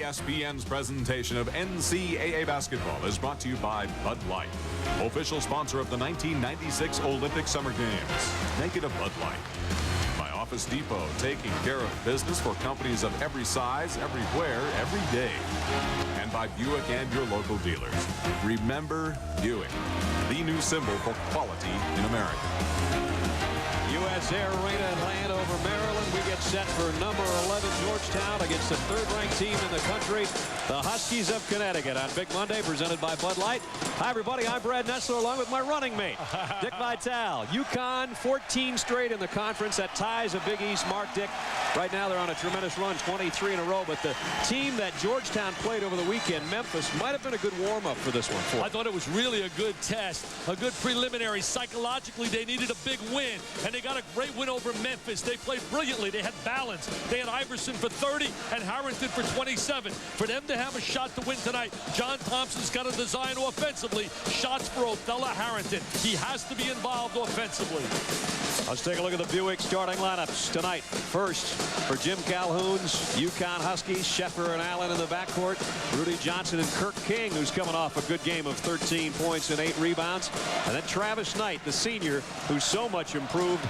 ESPN's presentation of NCAA basketball is brought to you by Bud Light, official sponsor of the 1996 Olympic Summer Games. Make it a Bud Light. By Office Depot, taking care of business for companies of every size, everywhere, every day. And by Buick and your local dealers. Remember Buick, the new symbol for quality in America. U.S. Air Arena in Landover, Maryland. We get set for number 11 Georgetown against the third-ranked team in the country, the Huskies of Connecticut, on Big Monday, presented by Bud Light. Hi, everybody. I'm Brad Nessler, along with my running mate, Dick Vitale. UConn, 14 straight in the conference. That ties a Big East mark, Dick. Right now, they're on a tremendous run, 23 in a row. But the team that Georgetown played over the weekend, Memphis, might have been a good warm-up for this one. I thought it was really a good test, a good preliminary. Psychologically, they needed a big win, and they got a great win over Memphis. They played brilliantly. They had balance. They had Iverson for 30 and Harrington for 27. For them to have a shot to win tonight, John Thompson's got to design offensively shots for Othella Harrington. He has to be involved offensively. Let's take a look at the Buick starting lineups tonight. First, for Jim Calhoun's UConn Huskies, Sheffer and Allen in the backcourt. Rudy Johnson and Kirk King, who's coming off a good game of 13 points and 8 rebounds. And then Travis Knight, the senior, who's so much improved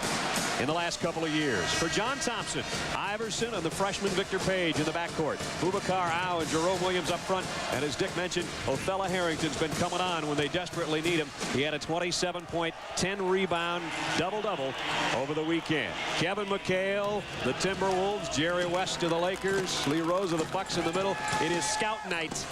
in the last couple of years. For John Thompson, Iverson and the freshman Victor Page in the backcourt. Boubacar Au and Jerome Williams up front. And as Dick mentioned, Othella Harrington's been coming on when they desperately need him. He had a 27-point, 10-rebound, double-double over the weekend. Kevin McHale, the Timberwolves. Jerry West to the Lakers. Lee Rose of the Bucks in the middle. It is scout night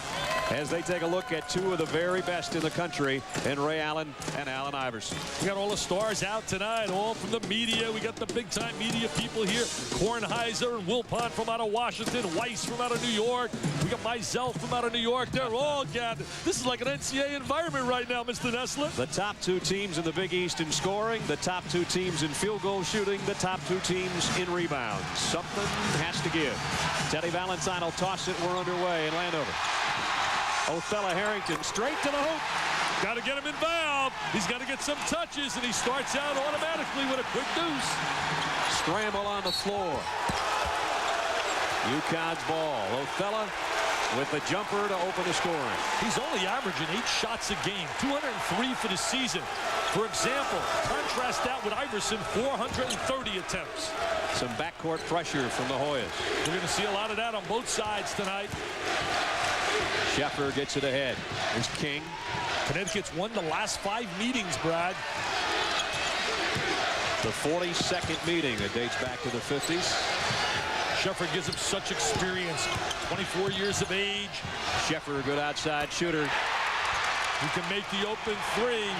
as they take a look at two of the very best in the country, and Ray Allen and Allen Iverson. We got all the stars out tonight, all from the media. We got the big-time media people here. Kornheiser and Wilpon from out of Washington. Weiss from out of New York. We got Mizell from out of New York. They're all gathered. This is like an NCAA environment right now, Mr. Nessler. The top two teams in the Big East in scoring, the top two teams in field goal shooting, the top two teams in rebounds. Something has to give. Teddy Valentine will toss it. We're underway in Landover. Othella Harrington straight to the hoop. Got to get him involved. He's got to get some touches, and he starts out automatically with a quick deuce. Scramble on the floor. UConn's ball. Othella with the jumper to open the scoring. He's only averaging 8 shots a game, 203 for the season. For example, contrast that with Iverson, 430 attempts. Some backcourt pressure from the Hoyas. We're going to see a lot of that on both sides tonight. Sheffer gets it ahead. Here's King. Connecticut's won the last 5 meetings, Brad. The 42nd meeting that dates back to the 50s. Sheffer gives him such experience. 24 years of age. Sheffer, a good outside shooter. He can make the open three.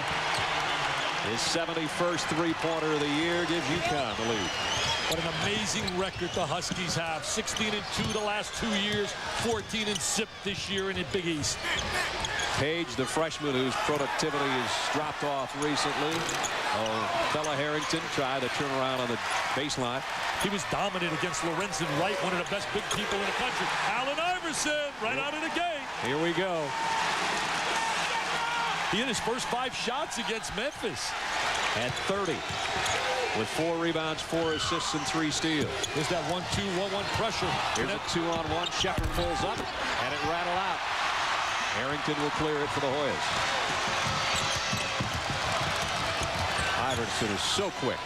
His 71st three-pointer of the year gives UConn the lead. What an amazing record the Huskies have. 16-2 the last 2 years, 14-6 this year in the Big East. Page, the freshman whose productivity has dropped off recently. Othella Harrington tried to turn around on the baseline. He was dominant against Lorenzen Wright, one of the best big people in the country. Allen Iverson, right out of the gate. Here we go. He had his first 5 shots against Memphis. At 30. With 4 rebounds, 4 assists, and 3 steals. There's that 1-2-1-1 pressure. Here's a 2-on-1. Sheffer pulls up, and it rattled out. Harrington will clear it for the Hoyas. Iverson is so quick.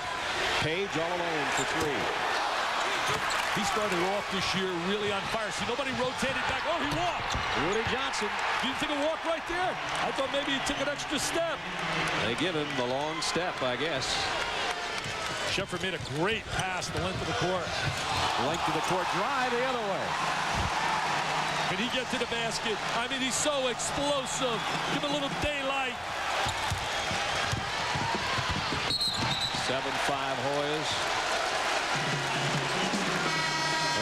Page all alone for 3. He started off this year really on fire. See, nobody rotated back. Oh, he walked. Rudy Johnson. Do you think a walk right there? I thought maybe he took an extra step. They give him the long step, I guess. Sheffer made a great pass the length of the court. Length of the court, drive the other way. Can he get to the basket? I mean, he's so explosive. Give him a little daylight. 7-5 Hoyas.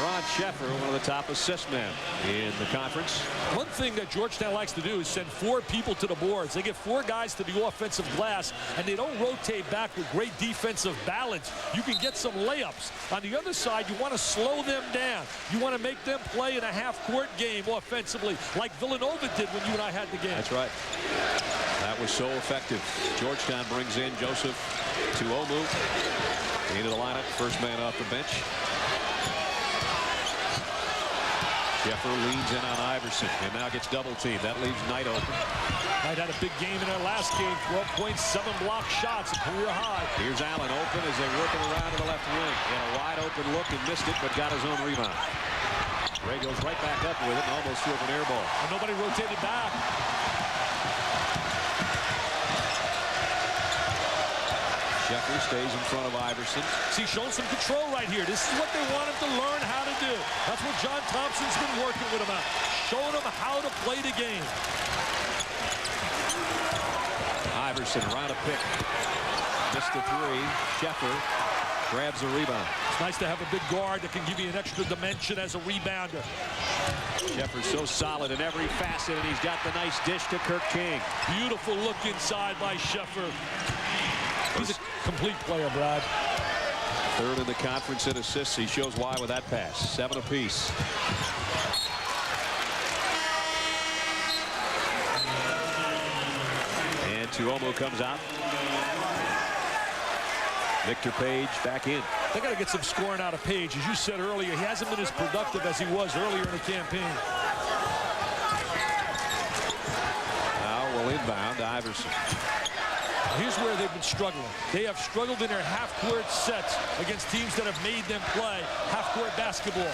Ron Sheffer, one of the top assist men in the conference. One thing that Georgetown likes to do is send 4 people to the boards. They get 4 guys to the offensive glass, and they don't rotate back with great defensive balance. You can get some layups. On the other side, you want to slow them down. You want to make them play in a half-court game offensively, like Villanova did when you and I had the game. That's right. That was so effective. Georgetown brings in Joseph Tuomu into the lineup, first man off the bench. Sheffer leans in on Iverson and now gets double teamed. That leaves Knight open. Knight had a big game in their last game. 12 points, 7 block shots, a career high. Here's Allen open as they're working around to the left wing. He had a wide open look and missed it, but got his own rebound. Ray goes right back up with it and almost threw up an air ball. And nobody rotated back. Sheffer stays in front of Iverson. See, showing some control right here. This is what they want him to learn how to do. That's what John Thompson's been working with him on. Showing him how to play the game. Iverson around a pick. Missed the three. Sheffer grabs a rebound. It's nice to have a big guard that can give you an extra dimension as a rebounder. Sheffer's so solid in every facet, and he's got the nice dish to Kirk King. Beautiful look inside by Sheffer. He's a complete player, Brad. Third in the conference in assists. He shows why with that pass. 7 apiece. And Tuomo comes out. Victor Page back in. They got to get some scoring out of Page. As you said earlier, he hasn't been as productive as he was earlier in the campaign. Now we'll inbound to Iverson. Here's where they've been struggling. They have struggled in their half-court sets against teams that have made them play half-court basketball.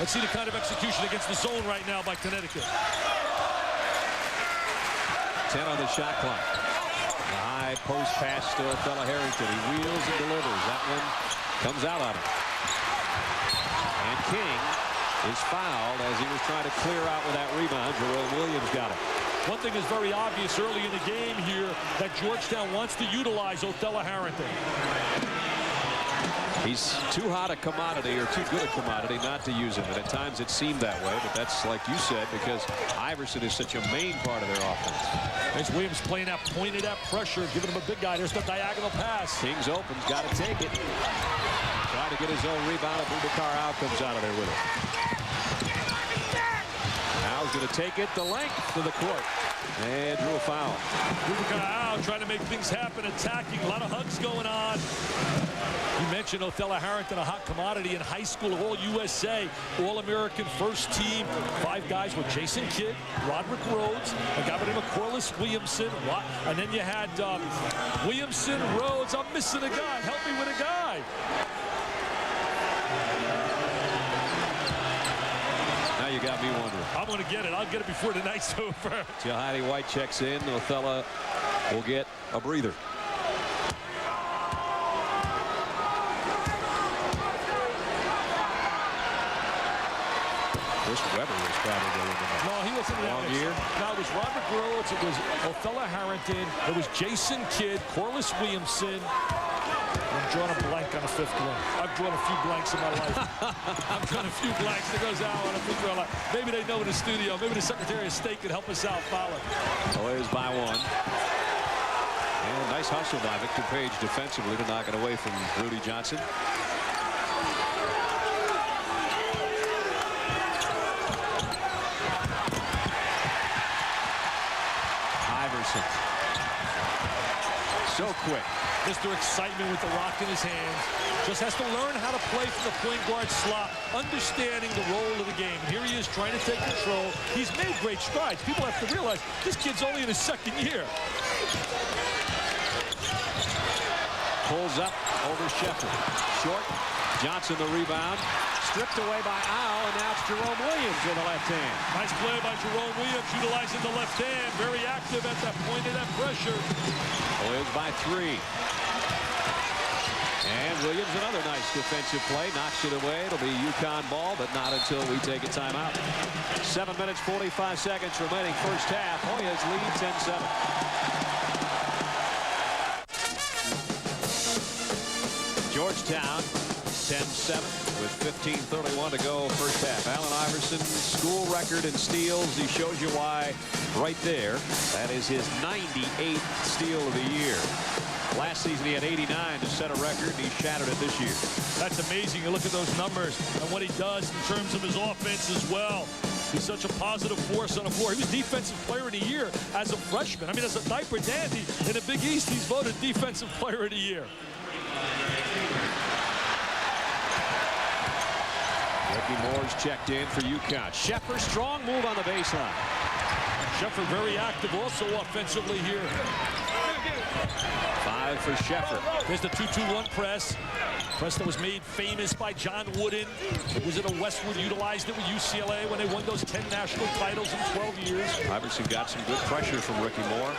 Let's see the kind of execution against the zone right now by Connecticut. 10 on the shot clock. The high post pass to Othella Harrington. He wheels and delivers. That one comes out on him. And King is fouled as he was trying to clear out with that rebound. Jerome Williams got it. One thing is very obvious early in the game here that Georgetown wants to utilize Othella Harrington. He's too hot a commodity or too good a commodity not to use him. And at times it seemed that way. But that's like you said because Iverson is such a main part of their offense. There's Williams playing that pointed at pressure, giving him a big guy. There's the diagonal pass. King's open. Got to take it. Trying to get his own rebound. Boubacar out comes out of there with it. Al's going to take it the length of the court. And drew a foul. Boubacar out trying to make things happen, attacking. A lot of hugs going on. You mentioned Othella Harrington, a hot commodity in high school, All-USA, All-American first team. 5 guys with Jason Kidd, Roderick Rhodes, a guy by the name of Corliss Williamson, and then you had Williamson, Rhodes. I'm missing a guy. Help me with a guy. Now you got me wondering. I'm going to get it. I'll get it before the night's over. Jahidi White checks in. Othella will get a breather. Chris Webber was probably in the No, he wasn't in that long mix. year. No, it was Roderick Rhodes. It was Othella Harrington. It was Jason Kidd, Corliss Williamson. I'm drawing a blank on a 5th one. I've drawn a few blanks in my life. I've drawn a few blanks. There goes Al on a free throw line. Maybe they know in the studio. Maybe the Secretary of State could help us out. Fowler. Warriors by 1. And a nice hustle by Victor Page defensively to knock it away from Rudy Johnson. Iverson. So quick. Mr. Excitement with the rock in his hands. Just has to learn how to play from the point guard slot, understanding the role of the game. And here he is trying to take control. He's made great strides. People have to realize this kid's only in his 2nd year. Pulls up over Sheffer. Short. Johnson the rebound. Stripped away by Al, and now it's Jerome Williams with the left hand. Nice play by Jerome Williams, utilizing the left hand. Very active at that point of that pressure. Williams by 3. And Williams, another nice defensive play, knocks it away. It'll be UConn ball, but not until we take a timeout. 7 minutes, 45 seconds remaining first half. Hoyas lead 10-7. Georgetown 10-7 with 15:31 to go first half. Allen Iverson, school record in steals. He shows you why right there. That is his 98th steal of the year. Last season he had 89 to set a record, and he shattered it this year. That's amazing. You look at those numbers and what he does in terms of his offense as well. He's such a positive force on the floor. He was Defensive Player of the Year as a freshman. I mean, as a diaper dandy in the Big East, he's voted Defensive Player of the Year. Ricky Ricky Moore's checked in for UConn. Sheffer, strong move on the baseline. Sheffer very active also offensively here. 5 for Sheffer. There's the 2-2-1 press. Press that was made famous by John Wooden. It was at a Westwood, utilized it with UCLA when they won those 10 national titles in 12 years. Iverson got some good pressure from Ricky Moore.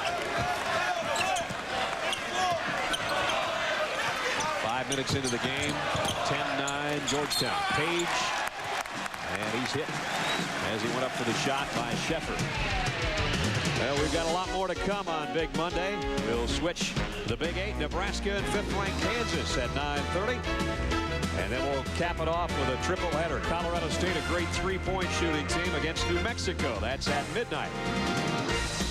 5 minutes into the game. 10-9 Georgetown. Page. And he's hit as he went up for the shot by Sheffer. Well, we've got a lot more to come on Big Monday. We'll switch the Big 8, Nebraska and 5th-ranked Kansas at 9:30. And then we'll cap it off with a triple header. Colorado State, a great three-point shooting team against New Mexico. That's at midnight.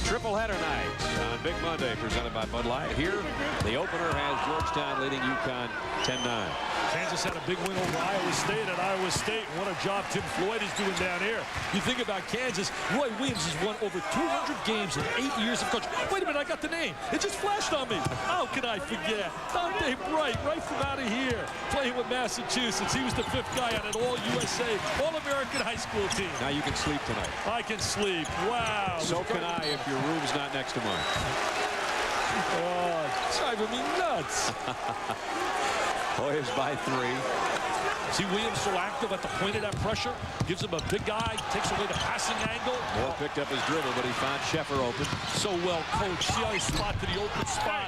Triple header night on Big Monday, presented by Bud Light. Here, the opener has Georgetown leading UConn 10-9. Kansas had a big win over Iowa State at Iowa State. What a job Tim Floyd is doing down here. You think about Kansas, Roy Williams has won over 200 games in 8 years of coaching. Wait a minute, I got the name. It just flashed on me. How can I forget? Dante Bright, right from out of here, playing with Massachusetts. He was the 5th guy on an All-USA, All-American high school team. Now you can sleep tonight. I can sleep. Wow. So can I if your room's not next to mine. Oh, it's driving me nuts. Hoyas by 3. See Williams so active at the point of that pressure. Gives him a big guy, takes away the passing angle. Moore picked up his dribble, but he found Sheffer open. So well coached. See how he spot to the open spot.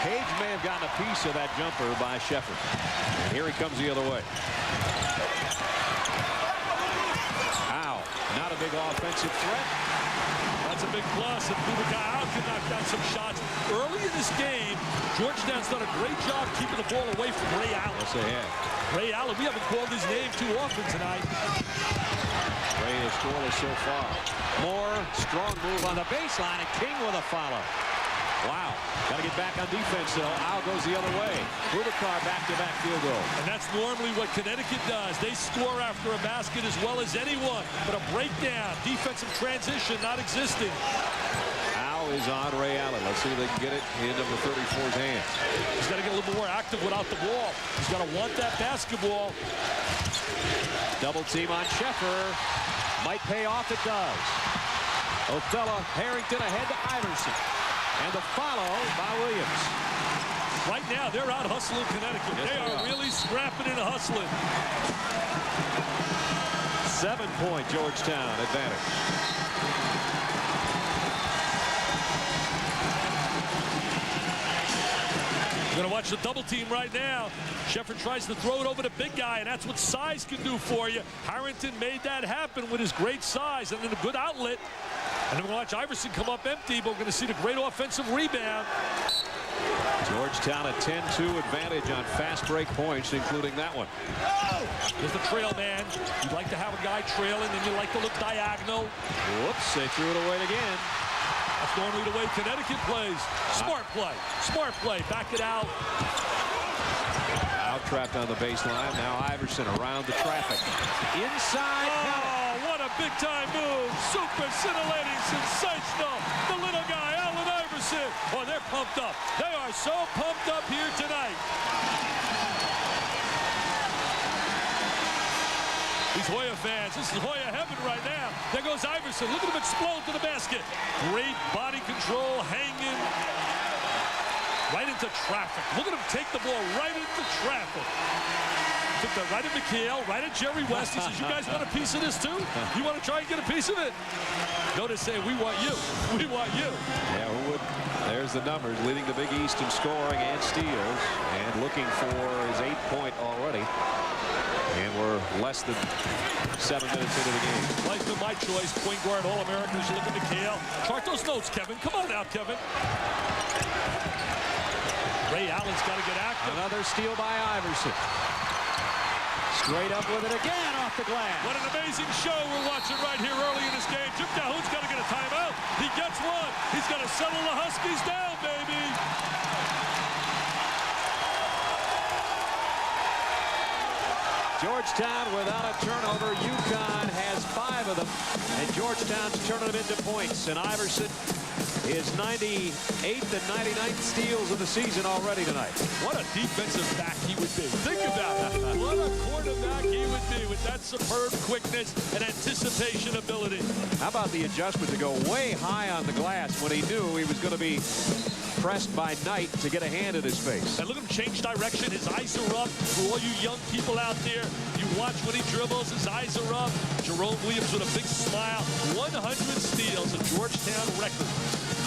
Page may have gotten a piece of that jumper by Sheffer. And here he comes the other way. Ow. Not a big offensive threat. That's a big plus, and Bubakar can knock down some shots. Early in this game, Georgetown's done a great job keeping the ball away from Ray Allen. Yes, they have. Ray Allen, we haven't called his name too often tonight. Ray is scoreless so far. Moore, strong move on the baseline, and King with a follow. Wow. Got to get back on defense, though. Al goes the other way. Bubakar back-to-back field goal. And that's normally what Connecticut does. They score after a basket as well as anyone. But a breakdown, defensive transition not existing. Al is on Ray Allen. Let's see if they can get it in number 34's hands. He's got to get a little more active without the ball. He's got to want that basketball. Double team on Sheffer. Might pay off. It does. Othello, Harrington ahead to Iverson. And the follow by Williams. Right now, they're out hustling Connecticut. Yes, they are really scrapping and hustling. 7-point Georgetown advantage. We're going to watch the double team right now. Sheffer tries to throw it over the big guy, and that's what size can do for you. Harrington made that happen with his great size and then a good outlet. And then we're going to watch Iverson come up empty, but we're going to see the great offensive rebound. Georgetown a 10-2 advantage on fast break points, including that one. There's the trail man. You'd like to have a guy trailing, and you like to look diagonal. Whoops, they threw it away again. That's normally the way Connecticut plays. Smart play. Smart play. Back it out. Out trapped on the baseline. Now Iverson around the traffic. Inside. Oh, what a big-time move. Super scintillating, sensational. The little guy, Allen Iverson. Oh, they're pumped up. They are so pumped up here tonight. These Hoya fans, this is Hoya heaven right now. There goes Iverson. Look at him explode to the basket. Great body control, hanging right into traffic. Look at him take the ball right into traffic. Took that right at McHale, right at Jerry West. He says, you guys want a piece of this too? You want to try and get a piece of it? Notice saying, we want you. We want you. Yeah, who would? There's the numbers, leading the Big East in scoring and steals, and looking for his 8-point already. And we're less than 7 minutes into the game. Like my choice, point guard, All-Americans. You look at McHale. Chart those notes, Kevin. Come on now, Kevin. Ray Allen's got to get active. Another steal by Iverson. Straight up with it again off the glass. What an amazing show we're watching right here early in this game. Jim Calhoun's got to get a timeout. He gets one. He's got to settle the Huskies down, baby. Georgetown without a turnover. UConn has 5 of them, and Georgetown's turning them into points. And Iverson is 98th and 99th steals of the season already tonight. What a defensive back he would be. Think about it. What a quarterback he would be with that superb quickness and anticipation ability. How about the adjustment to go way high on the glass when he knew he was going to be pressed by Knight to get a hand in his face. And look at him change direction. His eyes are up. For all you young people out there, you watch when he dribbles, his eyes are up. Jerome Williams with a big smile. 100 steals, a Georgetown record.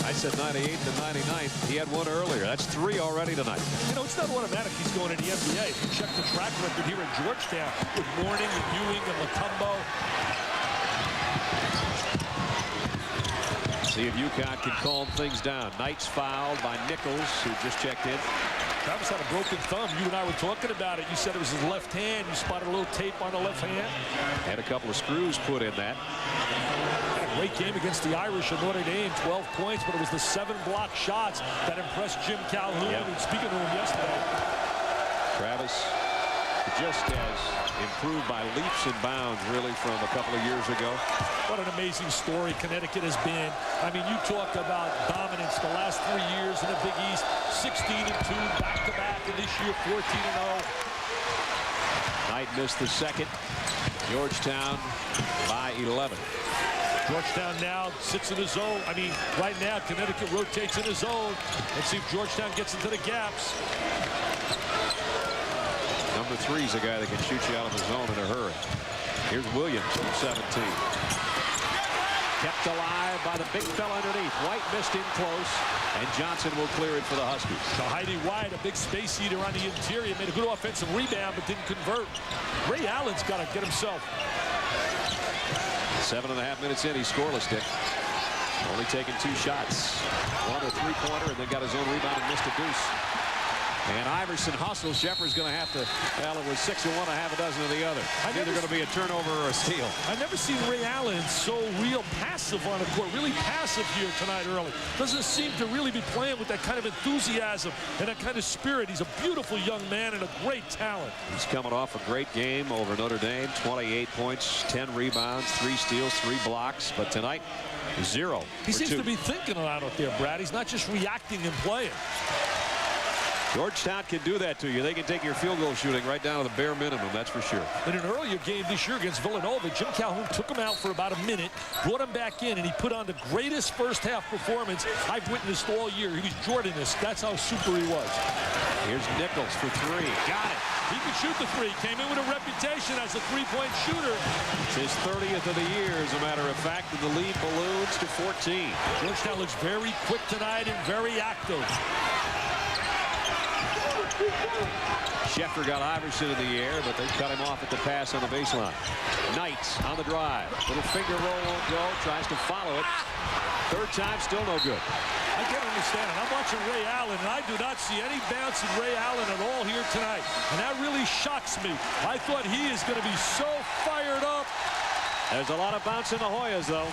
I said 98 to 99. He had one earlier. That's 3 already tonight. You know, it's not automatic he's going to the NBA. If you check the track record here at Georgetown with Mourning and Ewing and Latumbo. See if UConn can calm things down. Knight's fouled by Nichols, who just checked in. Travis had a broken thumb. You and I were talking about it. You said it was his left hand. You spotted a little tape on the left hand. Had a couple of screws put in that. Had a great game against the Irish at Notre Dame. 12 points, but it was the 7 block shots that impressed Jim Calhoun. Yep. And speaking to him yesterday. Travis just as improved by leaps and bounds, really, from a couple of years ago. What an amazing story Connecticut has been. I mean, you talk about dominance the last 3 years in the Big East. 16-2 back-to-back, and this year 14-0. Knight missed the second. Georgetown by 11. Georgetown now sits in the zone. I mean, right now, Connecticut rotates in the zone. Let's see if Georgetown gets into the gaps. Number 3 is a guy that can shoot you out of the zone in a hurry. Here's Williams from 17. Kept alive by the big fella underneath. White missed in close, and Johnson will clear it for the Huskies. So Heidi White, a big space eater on the interior, made a good offensive rebound, but didn't convert. Ray Allen's got to get himself. 7.5 minutes in, he's scoreless, Dick. Only taking 2 shots. One a three-pointer, and then got his own rebound and missed a deuce. And Iverson hustles. Sheffer's going to have to, well, it was 6 of one, a half a dozen of the other. It's either going to be a turnover or a steal. I've never seen Ray Allen so real passive on the court. Really passive here tonight early. Doesn't seem to really be playing with that kind of enthusiasm and that kind of spirit. He's a beautiful young man and a great talent. He's coming off a great game over Notre Dame. 28 points, 10 rebounds, 3 steals, 3 blocks. But tonight, 0. He seems to be thinking a lot out there, Brad. He's not just reacting and playing. Georgetown can do that to you. They can take your field goal shooting right down to the bare minimum, that's for sure. In an earlier game this year against Villanova, Jim Calhoun took him out for about a minute, brought him back in, and he put on the greatest first-half performance I've witnessed all year. He was Jordanist. That's how super he was. Here's Nichols for 3. Got it. He could shoot the 3. Came in with a reputation as a three-point shooter. It's his 30th of the year, as a matter of fact, and the lead balloons to 14. Georgetown looks very quick tonight and very active. Sheffer got Iverson in the air, but they cut him off at the pass on the baseline. Knight on the drive. Little finger roll won't go. Tries to follow it. Third time, still no good. I can't understand it. I'm watching Ray Allen, and I do not see any bounce in Ray Allen at all here tonight. And that really shocks me. I thought he is going to be so fired up. There's a lot of bounce in the Hoyas, though.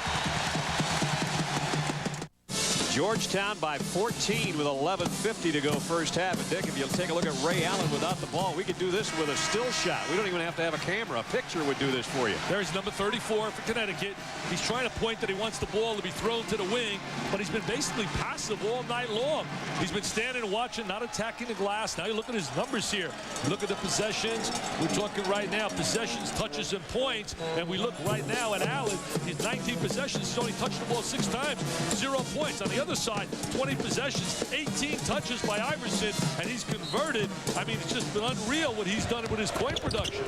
Georgetown by 14 with 11:50 to go first half. And Dick, if you'll take a look at Ray Allen without the ball, we could do this with a still shot. We don't even have to have a camera. A picture would do this for you. There's number 34 for Connecticut. He's trying to point that he wants the ball to be thrown to the wing, but he's been basically passive all night long. He's been standing and watching, not attacking the glass. Now you look at his numbers here. Look at the possessions. We're talking right now possessions, touches, and points. And we look right now at Allen. He's 19 possessions. He's only touched the ball 6 times. 0 points. On the other side, 20 possessions, 18 touches by Iverson, and he's converted. I mean, it's just been unreal what he's done with his point production.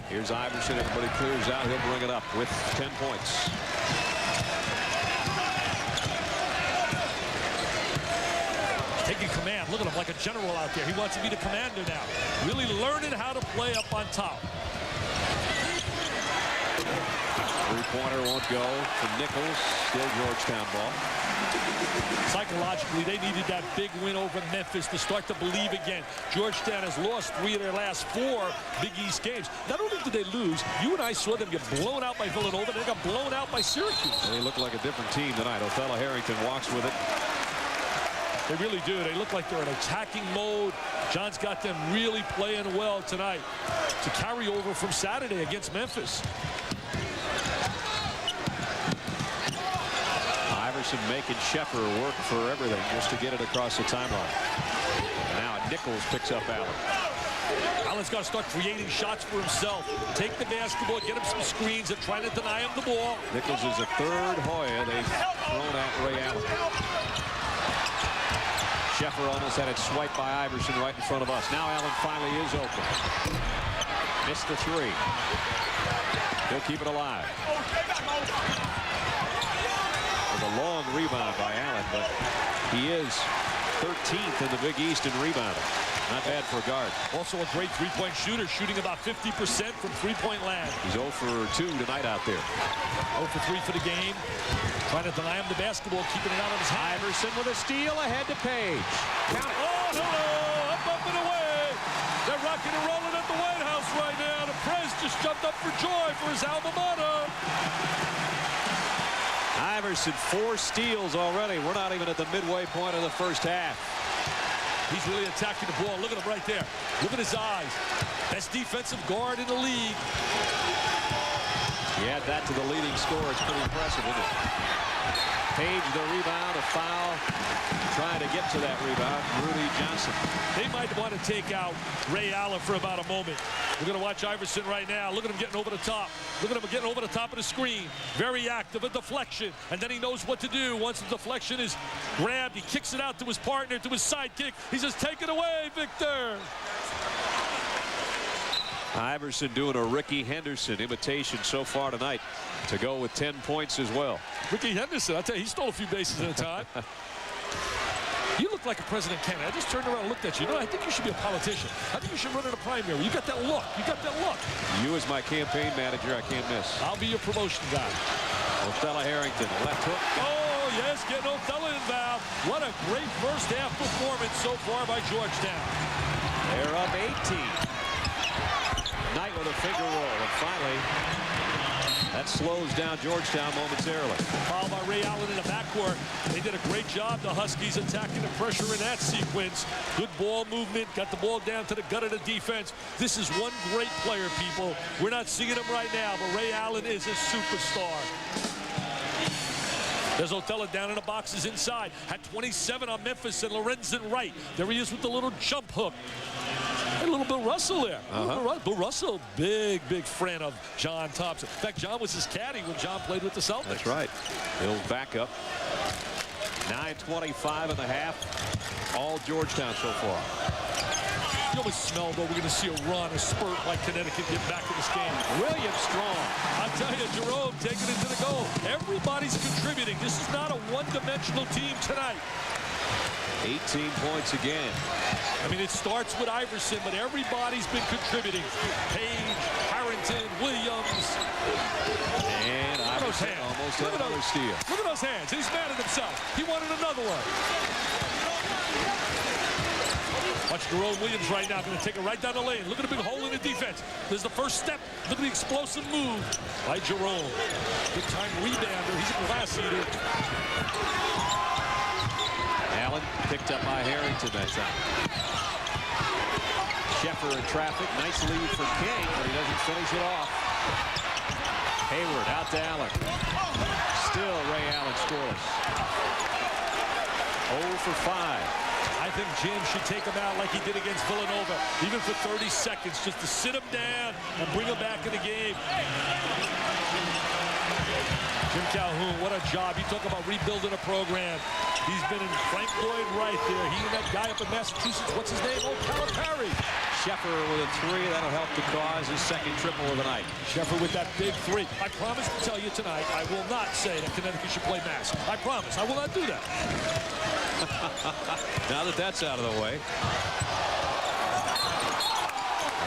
Here's Iverson. Everybody clears out. He'll bring it up with 10 points. Taking command. Look at him like a general out there. He wants to be the commander now. Really learning how to play up on top. Three-pointer won't go from Nichols. Still Georgetown ball. Psychologically, they needed that big win over Memphis to start to believe again. Georgetown has lost 3 of their last 4 Big East games. Not only did they lose, you and I saw them get blown out by Villanova. They got blown out by Syracuse. They look like a different team tonight. Othello Harrington walks with it. They really do. They look like they're in attacking mode. John's got them really playing well tonight to carry over from Saturday against Memphis. Iverson making Sheffer work for everything just to get it across the timeline. Now Nichols picks up Allen. Allen's got to start creating shots for himself. Take the basketball, get him some screens, and try to deny him the ball. Nichols is a third Hoya they've thrown at Ray Allen. Sheffer almost had it swiped by Iverson right in front of us. Now Allen finally is open. Missed the three. He'll keep it alive. With a long rebound by Allen, but he is 13th in the Big East in rebounding. Not bad for a guard. Also a great three-point shooter, shooting about 50% from three-point land. He's 0 for 2 tonight out there. 0 for 3 for the game. Trying to deny him the basketball, keeping it out of his hand. Iverson with a steal ahead to Page. Count it. Oh, hello! Up and away! They're rocking and rolling at the White House right now. The Prez just jumped up for joy for his alma mater. Iverson, 4 steals already. We're not even at the midway point of the first half. He's really attacking the ball. Look at him right there. Look at his eyes. Best defensive guard in the league. You add that to the leading score. It's pretty impressive, isn't it? Page the rebound, a foul. Trying to get to that rebound, Rudy Johnson. They might want to take out Ray Allen for about a moment. We're going to watch Iverson right now. Look at him getting over the top. Look at him getting over the top of the screen. Very active, a deflection. And then he knows what to do. Once the deflection is grabbed, he kicks it out to his partner, to his sidekick. He says, take it away, Victor. Iverson doing a Ricky Henderson imitation so far tonight to go with 10 points as well. Ricky Henderson, I'll tell you, he stole a few bases at a time. You look like a President Kennedy. I just turned around and looked at you. You know, I think you should be a politician. I think you should run in a primary. You got that look. You got that look. You as my campaign manager, I can't miss. I'll be your promotion guy. Othella Harrington, left hook. Oh, yes, getting Othella involved. What a great first half performance so far by Georgetown. They're up 18. Knight with a finger roll, and finally, that slows down Georgetown momentarily. Foul by Ray Allen in the backcourt. They did a great job, the Huskies, attacking the pressure in that sequence. Good ball movement, got the ball down to the gut of the defense. This is one great player, people. We're not seeing him right now, but Ray Allen is a superstar. There's Othella down in the boxes inside. Had 27 on Memphis and Lorenzen Wright. There he is with the little jump hook. A little Bill Russell there. Bill Russell, big friend of John Thompson. In fact, John was his caddy when John played with the Celtics. That's right. He'll back up. 9:25 in the half. All Georgetown so far. You almost smell, though, we're going to see a run, a spurt like Connecticut get back in this game. William Strong. I tell you, Jerome taking it to the goal. Everybody's contributing. This is not a one-dimensional team tonight. 18 points again. I mean, it starts with Iverson, but everybody's been contributing. Page, Harrington, Williams. And Iverson almost had another steal. Look at those hands. He's mad at himself. He wanted another one. Watch Jerome Williams right now. Going to take it right down the lane. Look at the big hole in the defense. There's the first step. Look at the explosive move by Jerome. Good time rebounder. He's a glass eater. Allen picked up by Harrington that time. Sheffer in traffic. Nice lead for King, but he doesn't finish it off. Hayward out to Allen. Still Ray Allen scoreless. 0 for 5. I think Jim should take him out like he did against Villanova, even for 30 seconds, just to sit him down and bring him back in the game. Jim Calhoun, what a job. You talk about rebuilding a program. He's been in Frank Lloyd right there. He and that guy up in Massachusetts, what's his name? Oh, Calipari. Sheffer with a 3. That'll help to cause his second triple of the night. Sheffer with that big 3. I promise to tell you tonight, I will not say that Connecticut should play Mass. I promise. I will not do that. Now that that's out of the way.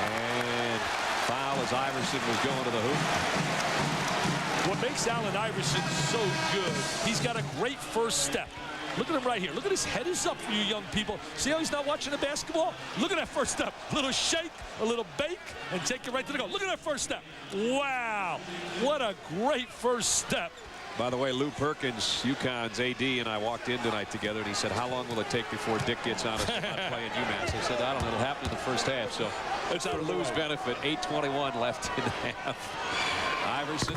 And foul as Iverson was going to the hoop. What makes Allen Iverson so good, he's got a great first step. Look at him right here. Look at his head is up for you young people. See how he's not watching the basketball? Look at that first step. A little shake, a little bake, and take it right to the goal. Look at that first step. Wow. What a great first step. By the way, Lou Perkins, UConn's AD, and I walked in tonight together, and he said, how long will it take before Dick gets on us to not play in UMass? I said, I don't know. It'll happen in the first half. So it's for Lou's benefit. 8:21 left in the half. Iverson.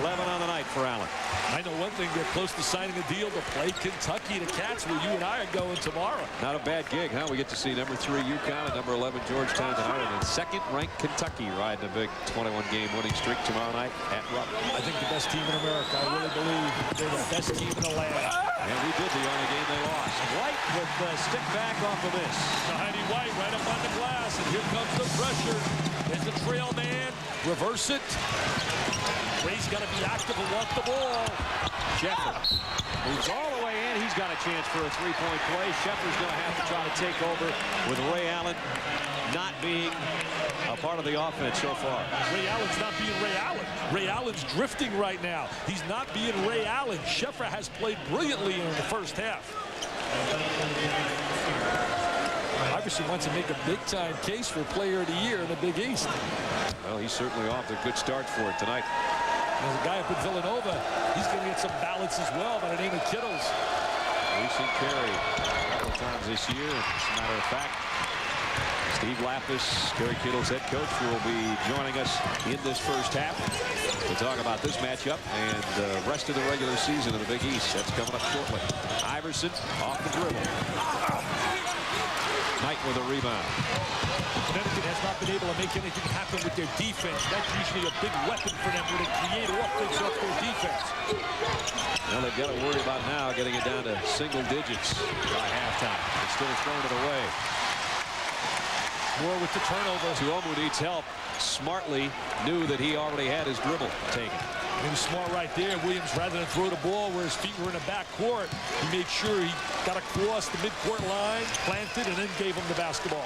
11 on the night for Allen. I know one thing, they're close to signing a deal to play Kentucky, the Cats, where you and I are going tomorrow. Not a bad gig, huh? We get to see number 3 UConn and number 11 Georgetown tonight, and then second-ranked Kentucky riding a big 21-game winning streak tomorrow night at Rupp. I think the best team in America. I really believe they're the best team in the land. And we did the only game they lost. White with the stick back off of this. Heidi White right up on the glass, and here comes the pressure. There's the trail man. Reverse it. Ray's got to be active and want the ball. Sheffer moves all the way in. He's got a chance for a three-point play. Sheffer's going to have to try to take over with Ray Allen not being a part of the offense so far. Ray Allen's not being Ray Allen. Ray Allen's drifting right now. He's not being Ray Allen. Sheffer has played brilliantly in the first half. Iverson wants to make a big-time case for Player of the Year in the Big East. Well, he's certainly off to a good start for it tonight. There's a guy up in Villanova. He's going to get some ballots as well by the name of Kittles. We've seen Kerry a couple times this year. As a matter of fact, Steve Lapis, Kerry Kittles' head coach, will be joining us in this first half to talk about this matchup and the rest of the regular season of the Big East. That's coming up shortly. Iverson off the dribble. Knight with a rebound. Connecticut has not been able to make anything happen with their defense. That's usually a big weapon for them when they create offense off their defense. Well, they've got to worry about now getting it down to single digits by halftime. Instead of throwing it away. More with the turnover. Tuomo needs help. Smartly knew that he already had his dribble taken. He was smart right there. Williams, rather than throw the ball where his feet were in the back court, he made sure he got across the midcourt line, planted, and then gave him the basketball.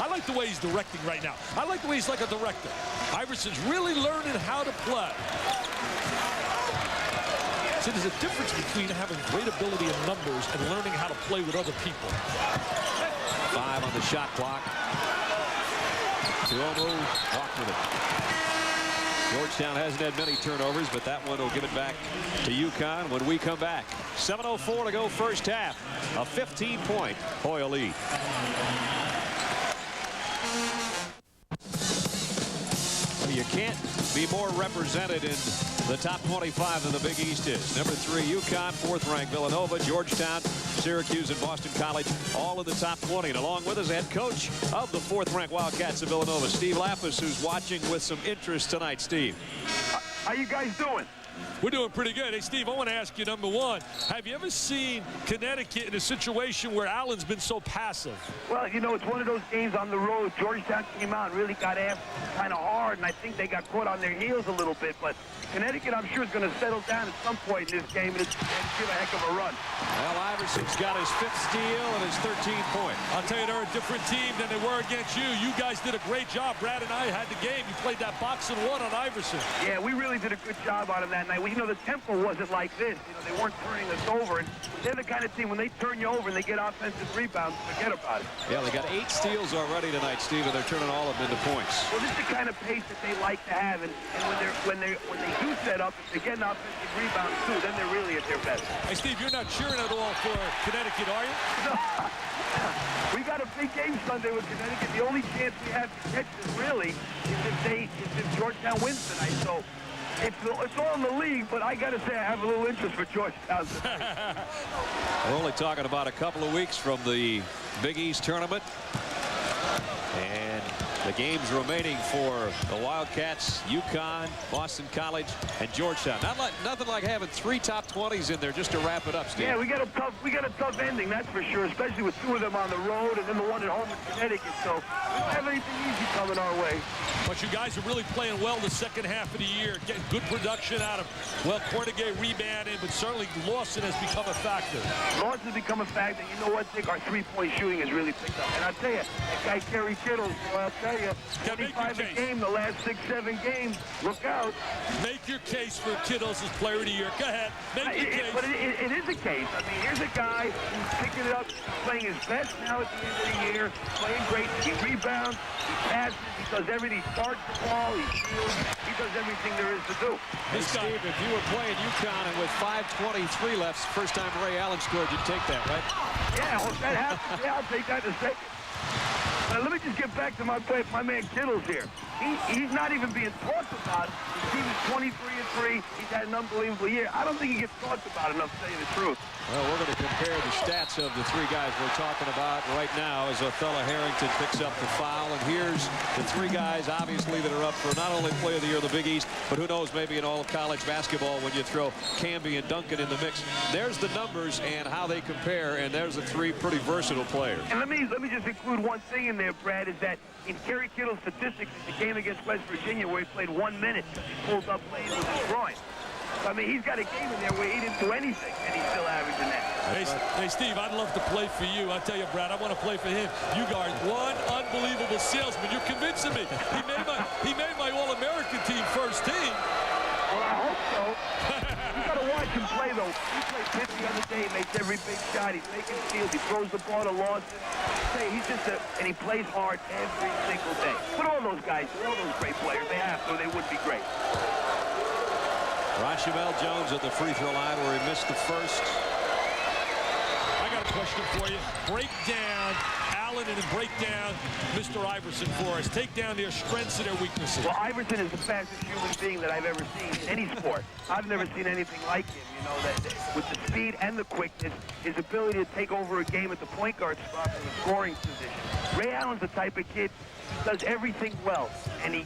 I like the way he's directing right now. I like the way he's like a director. Iverson's really learning how to play. So there's a difference between having great ability in numbers and learning how to play with other people. 5 on the shot clock. Tuomo walked with it. Georgetown hasn't had many turnovers, but that one will give it back to UConn when we come back. 7:04 to go first half. A 15-point Hoya lead. You can't be more represented in the top 25 than the Big East is. Number 3, UConn, 4th ranked Villanova, Georgetown, Syracuse, and Boston College, all in the top 20. And along with us, head coach of the 4th ranked Wildcats of Villanova, Steve Lapis, who's watching with some interest tonight. Steve. How you guys doing? We're doing pretty good. Hey, Steve, I want to ask you, number one, have you ever seen Connecticut in a situation where Allen's been so passive? Well, you know, it's one of those games on the road. Georgetown came out and really got after kind of hard, and I think they got caught on their heels a little bit. But Connecticut, I'm sure, is going to settle down at some point in this game and give a heck of a run. Well, Iverson's got his 5th steal and his 13th point. I'll tell you, they're a different team than they were against you. You guys did a great job. Brad and I had the game. You played that box and one on Iverson. Yeah, we really did a good job on him that night. You know, the tempo wasn't like this. You know, they weren't turning us over. And they're the kind of team, when they turn you over and they get offensive rebounds, forget about it. Yeah, they got 8 steals already tonight, Steve, and they're turning all of them into points. Well, this is the kind of pace that they like to have. And when they do set up, if they get an offensive rebound, too, then they're really at their best. Hey, Steve, you're not cheering at all for Connecticut, are you? No. We got a big game Sunday with Connecticut. The only chance we have to catch them, really, is if Georgetown wins tonight. So it's all in the league, but I got to say I have a little interest for Georgetown tonight. We're only talking about a couple of weeks from the Big East tournament. And the games remaining for the Wildcats, UConn, Boston College, and Georgetown. Nothing like having 3 top 20s in there just to wrap it up, Steve. Yeah, we got a tough ending, that's for sure, especially with 2 of them on the road and then the one at home in Connecticut. So we don't have anything easy coming our way. But you guys are really playing well the second half of the year, getting good production out of, well, Cornegay rebounding, but certainly Lawson has become a factor. Lawson has become a factor. You know what, Dick? Our 3-point shooting has really picked up. And I'll tell you, that guy Kerry Kittles, I'll tell you, 25 a game the last 6-7 games. Look out. Make your case for Kittles as Player of the Year. Go ahead. Make your case. But it is a case. I mean, here's a guy who's picking it up, playing his best now at the end of the year, playing great. He rebounds, he passes, he does everything. He starts the ball, he steals, he does everything there is to do. Hey, Steve, if you were playing UConn and with 5:23 left, first time Ray Allen scored, you'd take that, right? Yeah, well, if that happens, yeah, I'll take that in a second. Now, let me just get back to my man Kittles here. he's not even being talked about. His team is 23-3. He's had an unbelievable year. I don't think he gets talked about enough, to tell you the truth. Well, we're going to compare the stats of the three guys we're talking about right now as Othello Harrington picks up the foul. And here's the three guys, obviously, that are up for not only Player of the Year of the Big East, but who knows, maybe in all of college basketball when you throw Camby and Duncan in the mix. There's the numbers and how they compare, and there's the three pretty versatile players. And let me just include one thing in there, Brad, is that in Kerry Kittle's statistics, in the game against West Virginia where he played 1 minute, he pulled up lanes with his groin. I mean, he's got a game in there where he didn't do anything, and he's still averaging that. Hey, Steve, I'd love to play for you. I tell you, Brad, I want to play for him. You are one unbelievable salesman. You're convincing me. He made my All-American team first team. Well, I hope so. You got to watch him play, though. He played Pitt the other day. He makes every big shot. He's making steals. He throws the ball to Lawson. He's just and he plays hard every single day. But all those guys, all those great players, they have to, or they wouldn't be great. Rashamel Jones at the free throw line where he missed the first. I got a question for you. Break down Allen and break down Mr. Iverson for us. Take down their strengths and their weaknesses. Well, Iverson is the fastest human being that I've ever seen in any sport. I've never seen anything like him, you know, that with the speed and the quickness, his ability to take over a game at the point guard spot from a scoring position. Ray Allen's the type of kid who does everything well, and he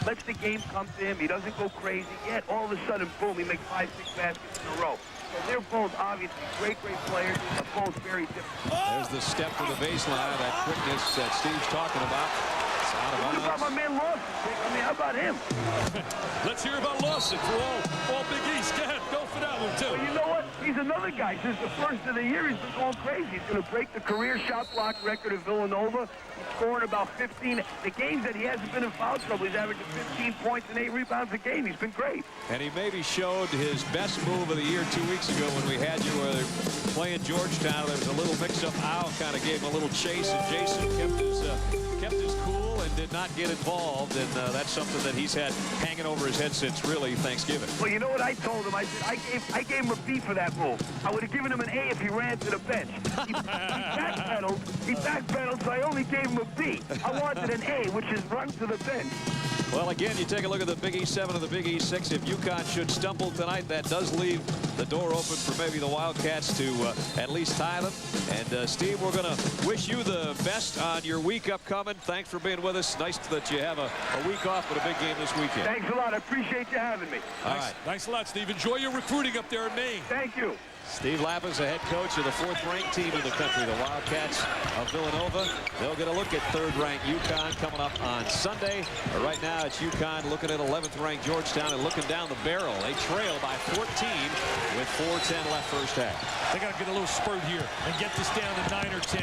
lets the game come to him. He doesn't go crazy. Yet all of a sudden, boom, he makes 5-6 baskets in a row. So they're both obviously great players, but both very different. There's the step to the baseline, that quickness that Steve's talking about. It's out of What bounds. about my man Lawson? I mean, how about him? Let's hear about Lawson for all Big East. Go ahead, go for that one, too. Well, you know what? He's another guy. Since the first of the year, he's been going crazy. He's going to break the career shot block record of Villanova. He's scoring about 15. The games that he hasn't been in foul trouble, he's averaging 15 points and 8 rebounds a game. He's been great. And he maybe showed his best move of the year 2 weeks ago when we had you playing Georgetown. There was a little mix-up. Al kind of gave him a little chase, and Jason kept his cool and did not get involved. And that's something that he's had hanging over his head since really Thanksgiving. Well, you know what I told him? I said I gave him a B for that move. I would have given him an A if he ran to the bench. He backpedaled, so I only gave him a B. I wanted an A, which is run to the bench. Well, again, you take a look at the Big East 7 and the Big East 6. If UConn should stumble tonight, that does leave the door open for maybe the Wildcats to at least tie them. And, Steve, we're going to wish you the best on your week upcoming. Thanks for being with us. Nice that you have a week off with a big game this weekend. Thanks a lot. I appreciate you having me. All right. Thanks a lot, Steve. Enjoy your recruiting up there in Maine. Thank you. Steve Lappas, the head coach of the 4th-ranked team in the country, the Wildcats of Villanova. They'll get a look at 3rd-ranked UConn coming up on Sunday. Right now, it's UConn looking at 11th-ranked Georgetown and looking down the barrel. They trail by 14 with 4:10 left first half. They got to get a little spurt here and get this down to 9 or 10.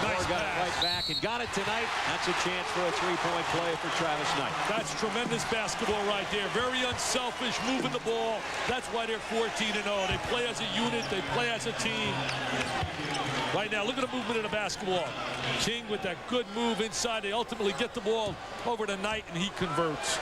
Nice Got it right back and got it tonight. That's a chance for a 3-point play for Travis Knight. That's tremendous basketball right there. Very unselfish, moving the ball. That's why they're 14-0. They play as a unit. They play as a team. Right now, look at the movement of the basketball. King with that good move inside. They ultimately get the ball over to Knight, and he converts.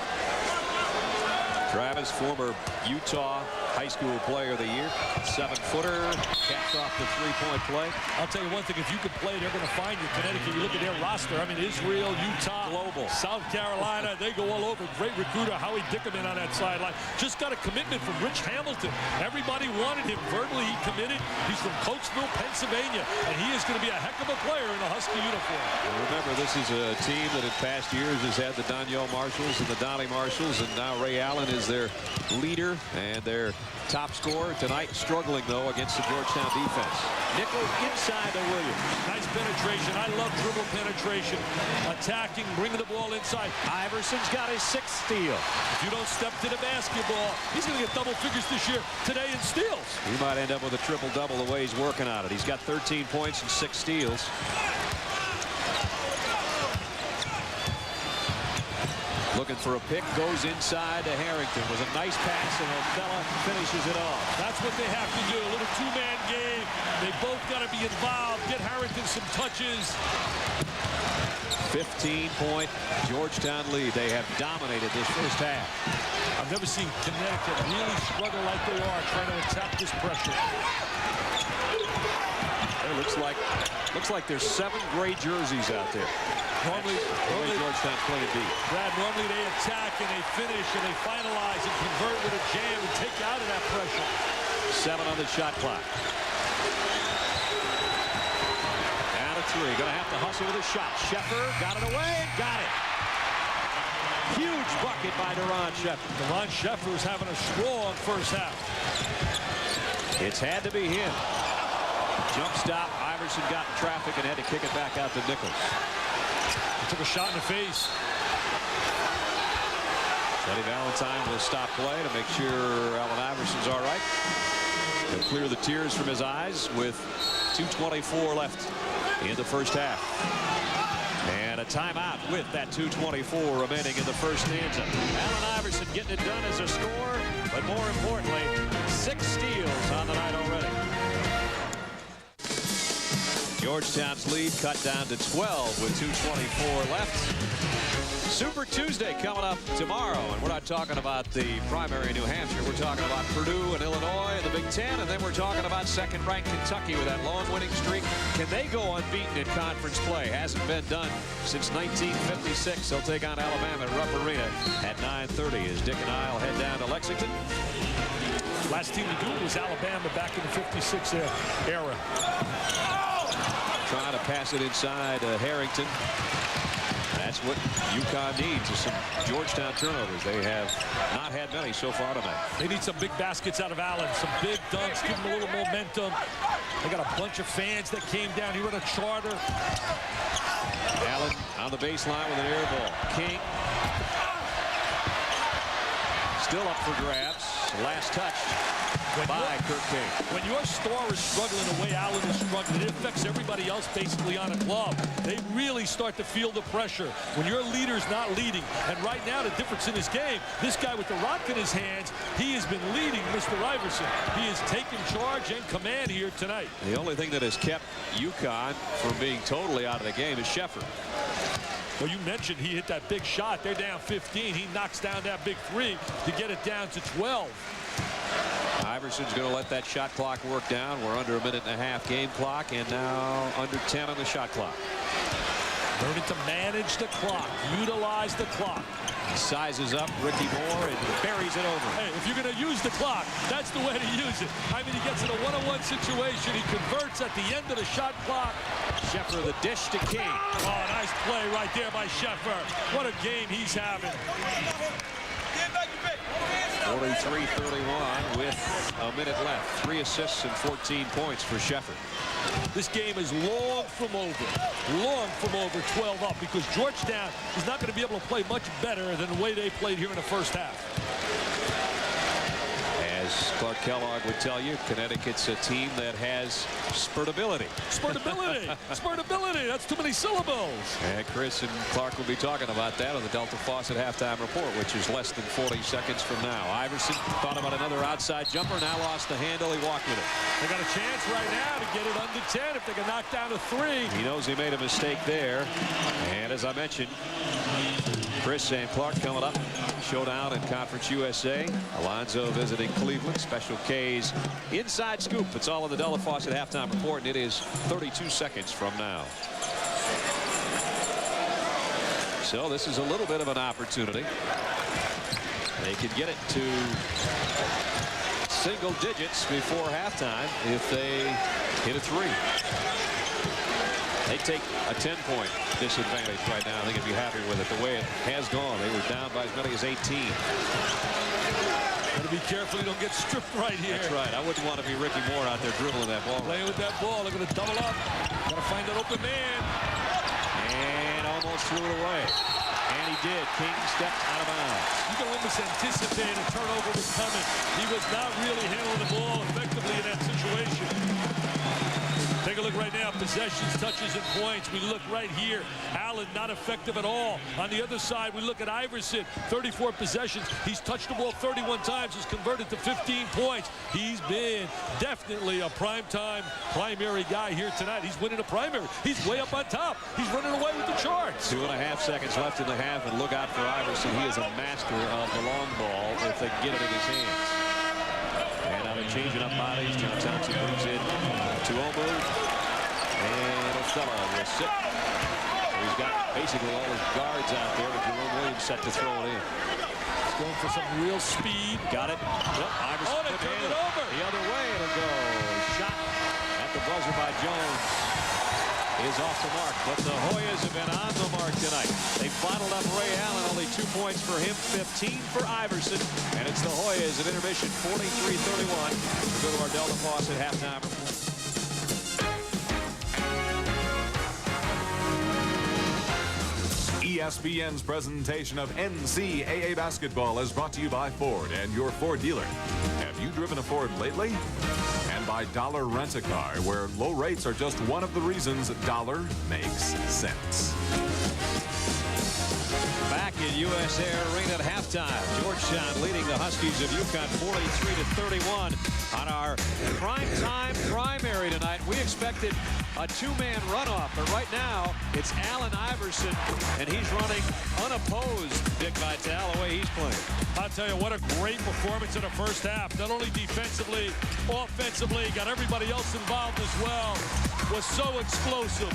Travis, former Utah High School Player of the Year. 7-footer, caps off the 3-point play. I'll tell you one thing, if you can play, they're going to find you. Connecticut, you look at their roster. I mean, Israel, Utah, Global. South Carolina, they go all over. Great recruiter, Howie Dickerman on that sideline. Just got a commitment from Rich Hamilton. Everybody wanted him. Verbally, he committed. He's from Coatesville, Pennsylvania, and he is going to be a heck of a player in a Husky uniform. And remember, this is a team that in past years has had the Danielle Marshalls and the Donnie Marshalls, and now Ray Allen is their leader and their top scorer tonight, struggling though against the Georgetown defense. Nickel inside to Williams. Nice penetration. I love dribble penetration. Attacking, bringing the ball inside. Iverson's got his 6th steal. If you don't step to the basketball, he's going to get double figures this year, today in steals. He might end up with a triple-double the way he's working on it. He's got 13 points and 6 steals. Looking for a pick, goes inside to Harrington. Was a nice pass, and Othello finishes it off. That's what they have to do, a little two-man game. They both got to be involved, get Harrington some touches. 15-point Georgetown lead. They have dominated this first half. I've never seen Connecticut really struggle like they are trying to attack this pressure. They're Looks like there's 7 gray jerseys out there. Normally Georgetown playing deep. Brad, normally they attack and they finish and they finalize and convert with a jam and take you out of that pressure. 7 on the shot clock. Down to 3. Going to have to hustle with a shot. Sheffer got it away. Got it. Huge bucket by Deron Sheffer. Deron Sheffer is having a strong first half. It's had to be him. Jump stop. Iverson got in traffic and had to kick it back out to Nichols. He took a shot in the face. Eddie Valentine will stop play to make sure Allen Iverson's all right. He'll clear the tears from his eyes with 2:24 left in the first half. And a timeout with that 2:24 remaining in the first stanza. Allen Iverson getting it done as a scorer, but more importantly, 6 steals on the night already. Georgetown's lead cut down to 12 with 2:24 left. Super Tuesday coming up tomorrow, and we're not talking about the primary in New Hampshire. We're talking about Purdue and Illinois in the Big Ten, and then we're talking about second-ranked Kentucky with that long winning streak. Can they go unbeaten in conference play? Hasn't been done since 1956. They'll take on Alabama at Rupp Arena at 9:30 as Dick and I'll head down to Lexington. Last team to do it was Alabama back in the 56 era. Trying to pass it inside Harrington. That's what UConn needs, is some Georgetown turnovers. They have not had many so far tonight. They need some big baskets out of Allen, some big dunks, give them a little momentum. They got a bunch of fans that came down here on a charter. Allen on the baseline with an air ball. King still up for grabs. Last touch by Kirk King. When your star is struggling the way Allen is struggling, it affects everybody else basically on a club. They really start to feel the pressure when your leader's not leading. And right now, the difference in his game, this guy with the rock in his hands, he has been leading Mr. Iverson. He has taken charge and command here tonight. The only thing that has kept UConn from being totally out of the game is Sheffer. Well, you mentioned he hit that big shot. They're down 15. He knocks down that big 3 to get it down to 12. Iverson's going to let that shot clock work down. We're under a minute-and-a-half game clock, and now under 10 on the shot clock. Learning to manage the clock, utilize the clock. He sizes up Ricky Moore and buries it over. Hey, if you're going to use the clock, that's the way to use it. I mean, he gets in a one-on-one situation. He converts at the end of the shot clock. Sheffer the dish to King. Oh, nice play right there by Sheffer. What a game he's having. 43-31 with a minute left. 3 assists and 14 points for Sheffer. This game is long from over 12 up, because Georgetown is not going to be able to play much better than the way they played here in the first half. As Clark Kellogg would tell you, Connecticut's a team that has spurtability. Spurtability. Spurtability. That's too many syllables. And Chris and Clark will be talking about that on the Delta Faucet halftime report, which is less than 40 seconds from now. Iverson thought about another outside jumper, now lost the handle. He walked with it. They got a chance right now to get it under 10 if they can knock down a 3. He knows he made a mistake there. And as I mentioned, Chris and Clark coming up. Showdown in Conference USA. Alonzo visiting Cleveland. Special K's inside scoop. It's all in the Delta Faucet halftime report, and it is 32 seconds from now. So this is a little bit of an opportunity. They could get it to single digits before halftime if they hit a 3. They take a 10-point disadvantage right now. I think they'd be happy with it the way it has gone. They were down by as many as 18. Got to be careful you don't get stripped right here. That's right. I wouldn't want to be Ricky Moore out there dribbling that ball. Playing with that ball. They're going to double up. Got to find that open man. And almost threw it away. And he did. King stepped out of bounds. You can almost anticipate a turnover was coming. He was not really handling the ball effectively in that situation. Take a look right now. Possessions, touches, and points. We look right here. Allen not effective at all. On the other side, we look at Iverson. 34 possessions. He's touched the ball 31 times. He's converted to 15 points. He's been definitely a primetime primary guy here tonight. He's winning a primary. He's way up on top. He's running away with the charts. 2.5 seconds left in the half, and look out for Iverson. He is a master of the long ball if they get it in his hands. And now they're changing up bodies. John Thompson moves in to Omu. And Othello will sit. So he's got basically all his guards out there, with Jerome Williams set to throw it in. He's going for some real speed. Got it. Yep, Iverson they turned it over. The other way it'll go. Shot at the buzzer by Jones is off the mark, but the Hoyas have been on the mark tonight. They bottled up Ray Allen, only 2 points for him, 15 for Iverson, and it's the Hoyas at intermission, 43-31. We'll go to our Delta Faucet halftime report. ESPN's presentation of NCAA basketball is brought to you by Ford and your Ford dealer. Have you driven a Ford lately? And by Dollar Rent-A-Car, where low rates are just one of the reasons Dollar makes sense. Back in US Air Arena at halftime, Georgetown leading the Huskies of UConn 43-31 on our primetime primary tonight. We expected a two-man runoff, but right now it's Allen Iverson, and he's running unopposed, Dick Vitale, the way he's playing. I'll tell you, what a great performance in the first half. Not only defensively, offensively, got everybody else involved as well. Was so explosive.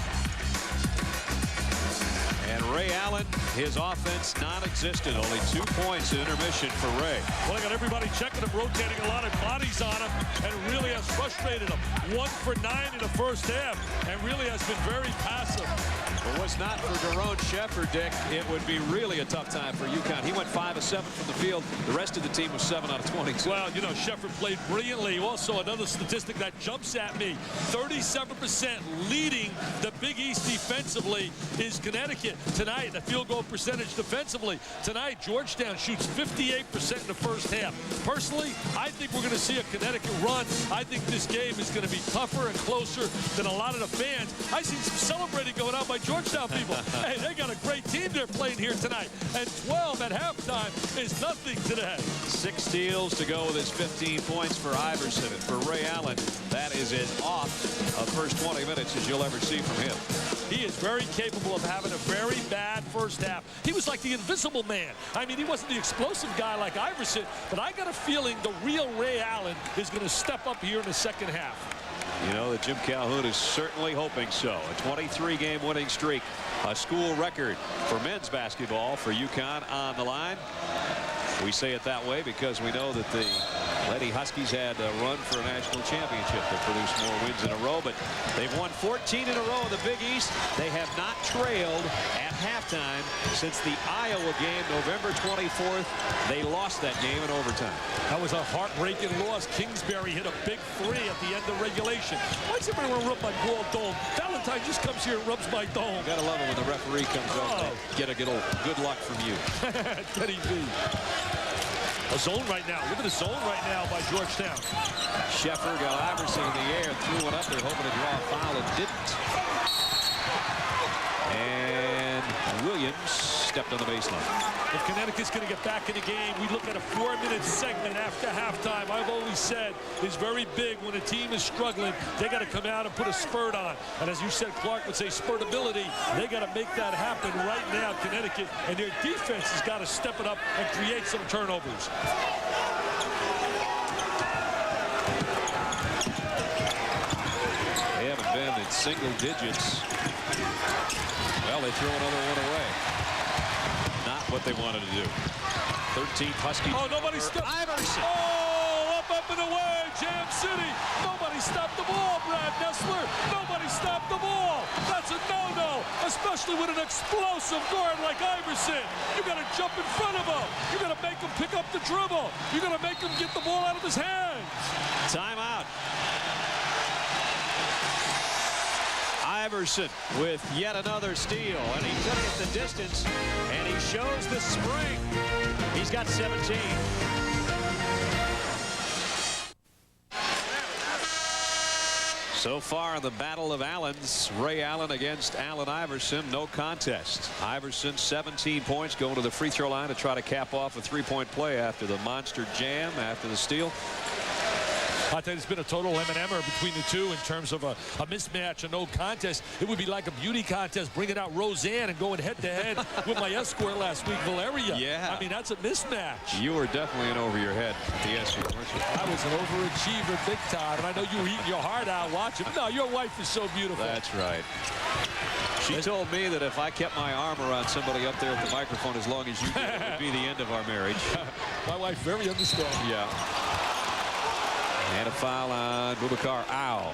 And Ray Allen, his offense non-existent. Only 2 points in intermission for Ray. Well, I got everybody checking him, rotating a lot of bodies on him, and really has frustrated him. 1 for 9 in the first half, and really has been very passive. If it was not for Daron Sheffer, Dick, it would be really a tough time for UConn. He went 5 of 7 from the field. The rest of the team was 7 out of 22. Well, you know, Sheffer played brilliantly. Also, another statistic that jumps at me, 37% leading the Big East defensively is Connecticut. Tonight, the field goal percentage defensively. Tonight, Georgetown shoots 58% in the first half. Personally, I think we're going to see a Connecticut run. I think this game is going to be tougher and closer than a lot of the fans. I seen some celebrating going on by Georgetown people. Hey, they got a great team they're playing here tonight. And 12 at halftime is nothing today. 6 steals to go with his 15 points for Iverson. And for Ray Allen, that is as off a first 20 minutes as you'll ever see from him. He is very capable of having a very bad first half. He was like the invisible man. I mean, he wasn't the explosive guy like Iverson, but I got a feeling the real Ray Allen is going to step up here in the second half. You know that Jim Calhoun is certainly hoping so. A 23-game winning streak, a school record for men's basketball for UConn on the line. We say it that way because we know that the Lady Huskies had a run for a national championship that produced more wins in a row, but they've won 14 in a row in the Big East. They have not trailed at halftime since the Iowa game, November 24th. They lost that game in overtime. That was a heartbreaking loss. Kingsbury hit a big 3 at the end of regulation. Why does everybody want to rub my ball dome? Valentine just comes here and rubs my dome. Gotta love it when the referee comes over. Get a good luck from you. Teddy B. A zone right now. Look at the zone right now by Georgetown. Sheffer got Iverson in the air, threw one up there, hoping to draw a foul, and didn't. And Williams stepped on the baseline. If Connecticut's going to get back in the game, we look at a 4-minute segment after halftime. I've always said is very big when a team is struggling. They got to come out and put a spurt on. And as you said, Clark would say spurtability. They got to make that happen right now, Connecticut. And their defense has got to step it up and create some turnovers. They haven't been in single digits. Well, they throw another one away. Not what they wanted to do. 13th Huskies. Oh, nobody stopped. Iverson. Oh, up and away. Jam City. Nobody stopped the ball, Brad Nessler. Nobody stopped the ball. That's a no-no, especially with an explosive guard like Iverson. You got to jump in front of him. You got to make him pick up the dribble. You got to make him get the ball out of his hands. Timeout. Iverson with yet another steal, and he took it the distance, and he shows the spring. He's got 17. So far in the Battle of Allens, Ray Allen against Allen Iverson, no contest. Iverson 17 points, going to the free throw line to try to cap off a 3-point play after the monster jam, after the steal. I think it's been a total M&M'er between the two in terms of a mismatch, a no contest. It would be like a beauty contest, bringing out Roseanne and going head-to-head with my escort last week, Valeria. Yeah. I mean, that's a mismatch. You were definitely in over your head at the escort, weren't you? I was an overachiever big time, and I know you were eating your heart out watching. No, your wife is so beautiful. That's right. She told me that if I kept my arm around somebody up there at the microphone as long as you did, it would be the end of our marriage. My wife very understanding. Yeah. And a foul on Boubacar. Ow.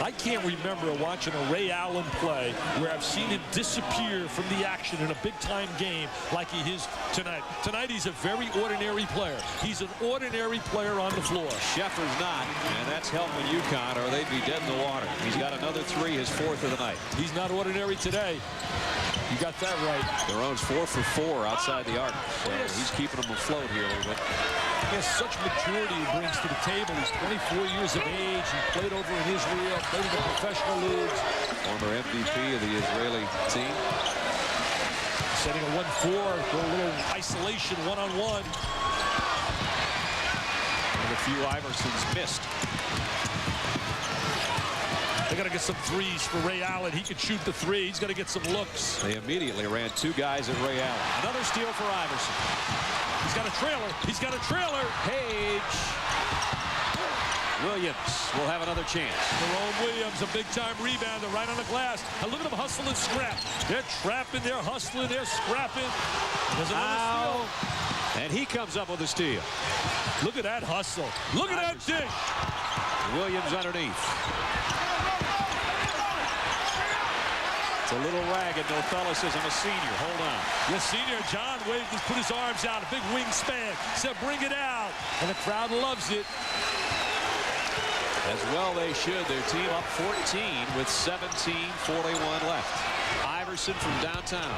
I can't remember watching a Ray Allen play where I've seen him disappear from the action in a big-time game like he is tonight. Tonight, he's a very ordinary player. He's an ordinary player on the floor. Scheffer's not, and that's helping UConn, or they'd be dead in the water. He's got another three, his fourth of the night. He's not ordinary today. You got that right. Theron's 4 for 4 outside the arc, so he's keeping them afloat here a little bit. He has such maturity he brings to the table. He's 24 years of age. He played over in Israel, played in the professional leagues. Former MVP of the Israeli team. Setting a 1-4, go a little isolation one-on-one. One of the few Iversons missed. They got to get some threes for Ray Allen. He can shoot the three. He's got to get some looks. They immediately ran two guys at Ray Allen. Another steal for Iverson. He's got a trailer. He's got a trailer. Page. Williams will have another chance. Jerome Williams, a big-time rebounder right on the glass. And look at them hustle and scrap. They're trapping, they're hustling, they're scrapping. There's another steal. And he comes up with a steal. Look at that hustle. Look at that dish. Williams underneath. It's a little ragged. Nofellis says I'm a senior. Hold on. Yes, senior John waved, put his arms out, a big wingspan. Said, bring it out. And the crowd loves it. As well they should. Their team up 14 with 17:41 left. Iverson from downtown.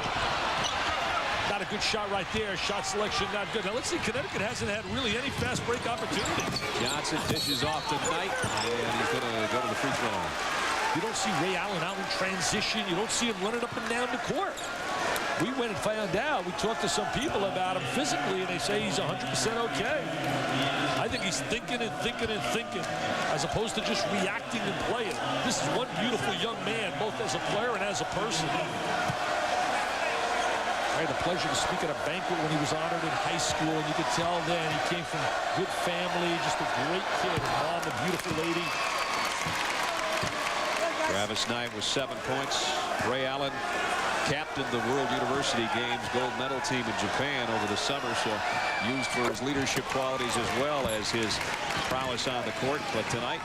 Not a good shot right there. Shot selection not good. Now let's see. Connecticut hasn't had really any fast break opportunities. Johnson dishes off tonight, and he's going to go to the free throw line. You don't see Ray Allen out in transition. You don't see him running up and down the court. We went and found out. We talked to some people about him physically, and they say he's 100% okay. I think he's thinking and thinking and thinking, as opposed to just reacting and playing. This is one beautiful young man, both as a player and as a person. I had the pleasure to speak at a banquet when he was honored in high school, and you could tell then he came from good family, just a great kid. Mom, a beautiful lady. Travis Knight with 7 points. Ray Allen captained the World University Games gold medal team in Japan over the summer, so used for his leadership qualities as well as his prowess on the court. But tonight,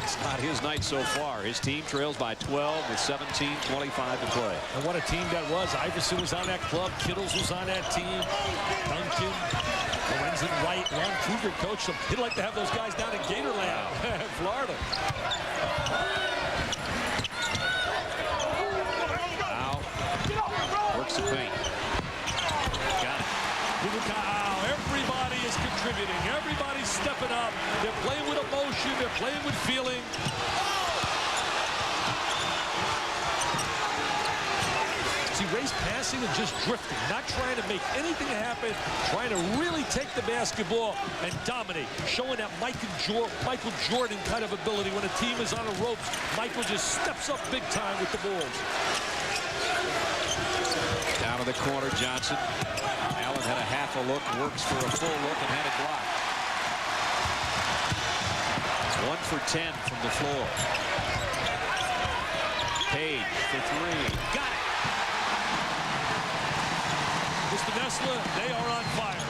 it's not his night so far. His team trails by 12 with 17:25 to play. And what a team that was. Iverson was on that club. Kittles was on that team. Duncan, Lorenzen Wright, Ron Kruger coached them. He'd like to have those guys down in Gatorland, Florida. Works the paint. Got it. Everybody is contributing. Everybody's stepping up. They're playing with emotion. They're playing with feeling. See, Ray's passing and just drifting, not trying to make anything happen, trying to really take the basketball and dominate, showing that Michael Jordan kind of ability. When a team is on the ropes, Michael just steps up big time with the balls. Down to the corner, Johnson. Allen had a half a look, works for a full look, and had it blocked. 1 for 10 from the floor. Page for 3. Got it. Mr. Nessler, they are on fire.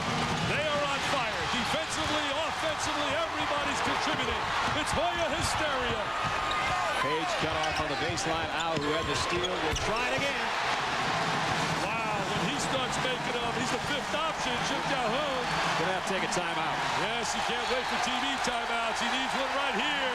They are on fire. Defensively, offensively, everybody's contributing. It's Hoya hysteria. Page cut off on the baseline. Al, who had the steal, will try it again. He starts making them. He's the fifth option. Jim Calhoun. Gonna have to take a timeout. Yes, he can't wait for TV timeouts. He needs one right here.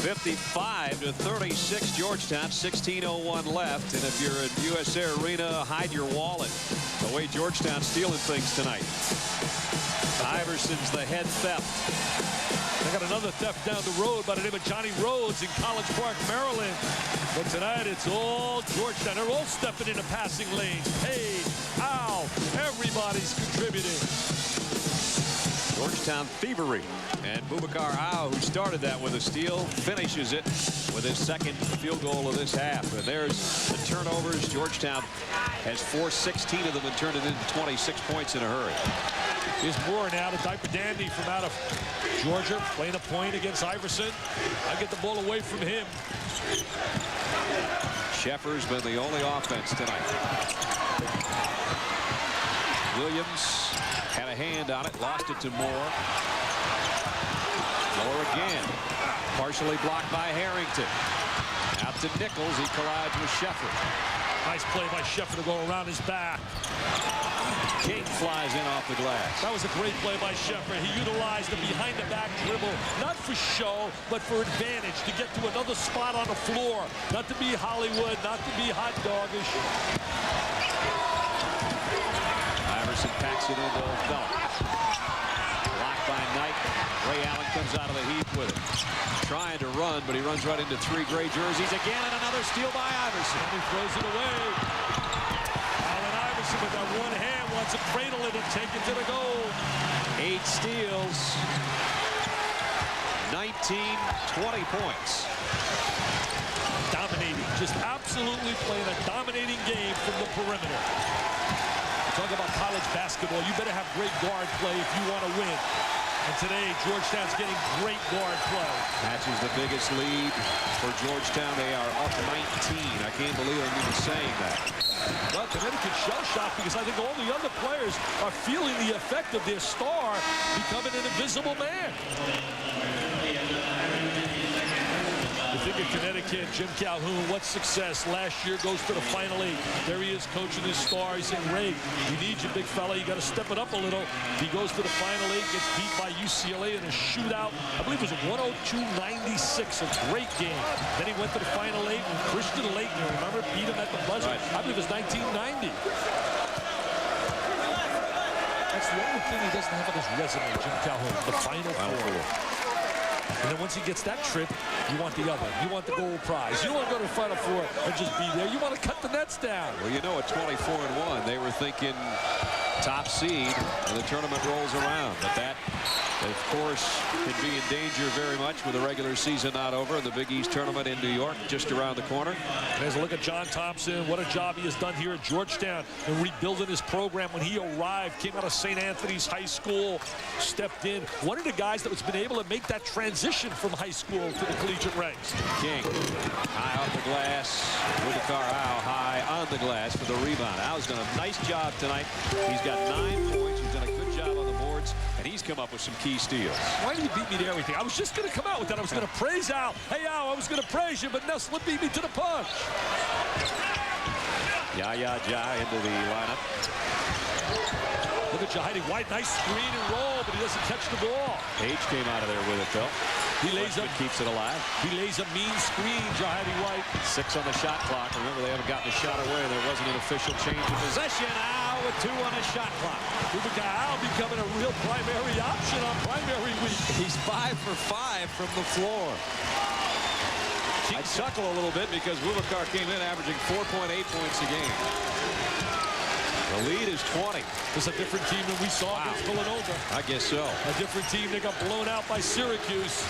$55-36 Georgetown, 16:01 left. And if you're at USA Arena, hide your wallet. The way Georgetown's stealing things tonight. Iverson's the head theft. They got another theft down the road by the name of Johnny Rhodes in College Park, Maryland. But tonight it's all Georgetown. They're all stepping into passing lanes. Page, Al, everybody's contributing. Georgetown thievery. And Boubacar Au, who started that with a steal, finishes it with his second field goal of this half. And there's the turnovers. Georgetown has forced 16 of them and turned it into 26 points in a hurry. Here's Moore now, the diaper dandy from out of Georgia, playing a point against Iverson. I get the ball away from him. Sheffer's been the only offense tonight. Williams had a hand on it, lost it to Moore. Moore again, partially blocked by Harrington. Out to Nichols, he collides with Sheffer. Nice play by Sheffer to go around his back. King flies in off the glass. That was a great play by Sheffer. He utilized the behind-the-back dribble, not for show, but for advantage, to get to another spot on the floor. Not to be Hollywood, not to be hot doggish. Iverson packs it into Phillips. Blocked by Knight. Ray Allen comes out of the heap with it. Trying to run, but he runs right into three gray jerseys again, and another steal by Iverson. And he throws it away. Allen Iverson with that one hand wants to cradle it and take it to the goal. 8 steals. 19, 20 points. Dominating, just absolutely playing a dominating game from the perimeter. Talk about college basketball. You better have great guard play if you want to win. And today, Georgetown's getting great guard play. Matches the biggest lead for Georgetown. They are up 19. I can't believe I'm even saying that. Well, Connecticut shell-shocked because I think all the other players are feeling the effect of their star becoming an invisible man. You think of Connecticut, Jim Calhoun, what success. Last year goes to the Final Eight. There he is coaching his star. He's saying, Ray, we need you, big fella. You got to step it up a little. He goes to the Final Eight, gets beat by UCLA in a shootout. I believe it was 102-96, a great game. Then he went to the Final Eight with Christian Laettner, remember? Beat him at the buzzer. Right. I believe it was 1990. That's the only thing he doesn't have on his resume, Jim Calhoun, the Final Four. And then once he gets that trip, you want the other. You want the gold prize. You don't want to go to the Final Four and just be there. You want to cut the nets down. Well, you know, at 24-1, they were thinking top seed, and the tournament rolls around. But that, of course, can be in danger very much with the regular season not over and the Big East tournament in New York just around the corner. There's a look at John Thompson. What a job he has done here at Georgetown and rebuilding his program. When he arrived, came out of St. Anthony's High School, stepped in. One of the guys that was been able to make that transition from high school to the collegiate ranks. King, high off the glass. Boubacar Au high on the glass for the rebound. Au's done a nice job tonight. He's got 9 points. He's done a good job on the boards, and he's come up with some key steals. Why do you beat me to everything? I was just going to come out with that. I was going to praise Al. Hey, Al, I was going to praise you, but Nessler beat me to the punch. Yaya Ja into the lineup. Look at Jahidi White. Nice screen and roll, but he doesn't catch the ball. Page came out of there with it, though. He lays up, keeps it alive. He lays a mean screen, Jahidi White. 6 on the shot clock. Remember, they haven't gotten a shot away. There wasn't an official change of possession. Au with 2 on a shot clock. Boubacar Au becoming a real primary option on primary week. He's 5 for 5 from the floor. I chuckle a little bit because Boubacar came in averaging 4.8 points a game. The lead is 20. This is a different team than we saw against Villanova. I guess so. A different team that got blown out by Syracuse.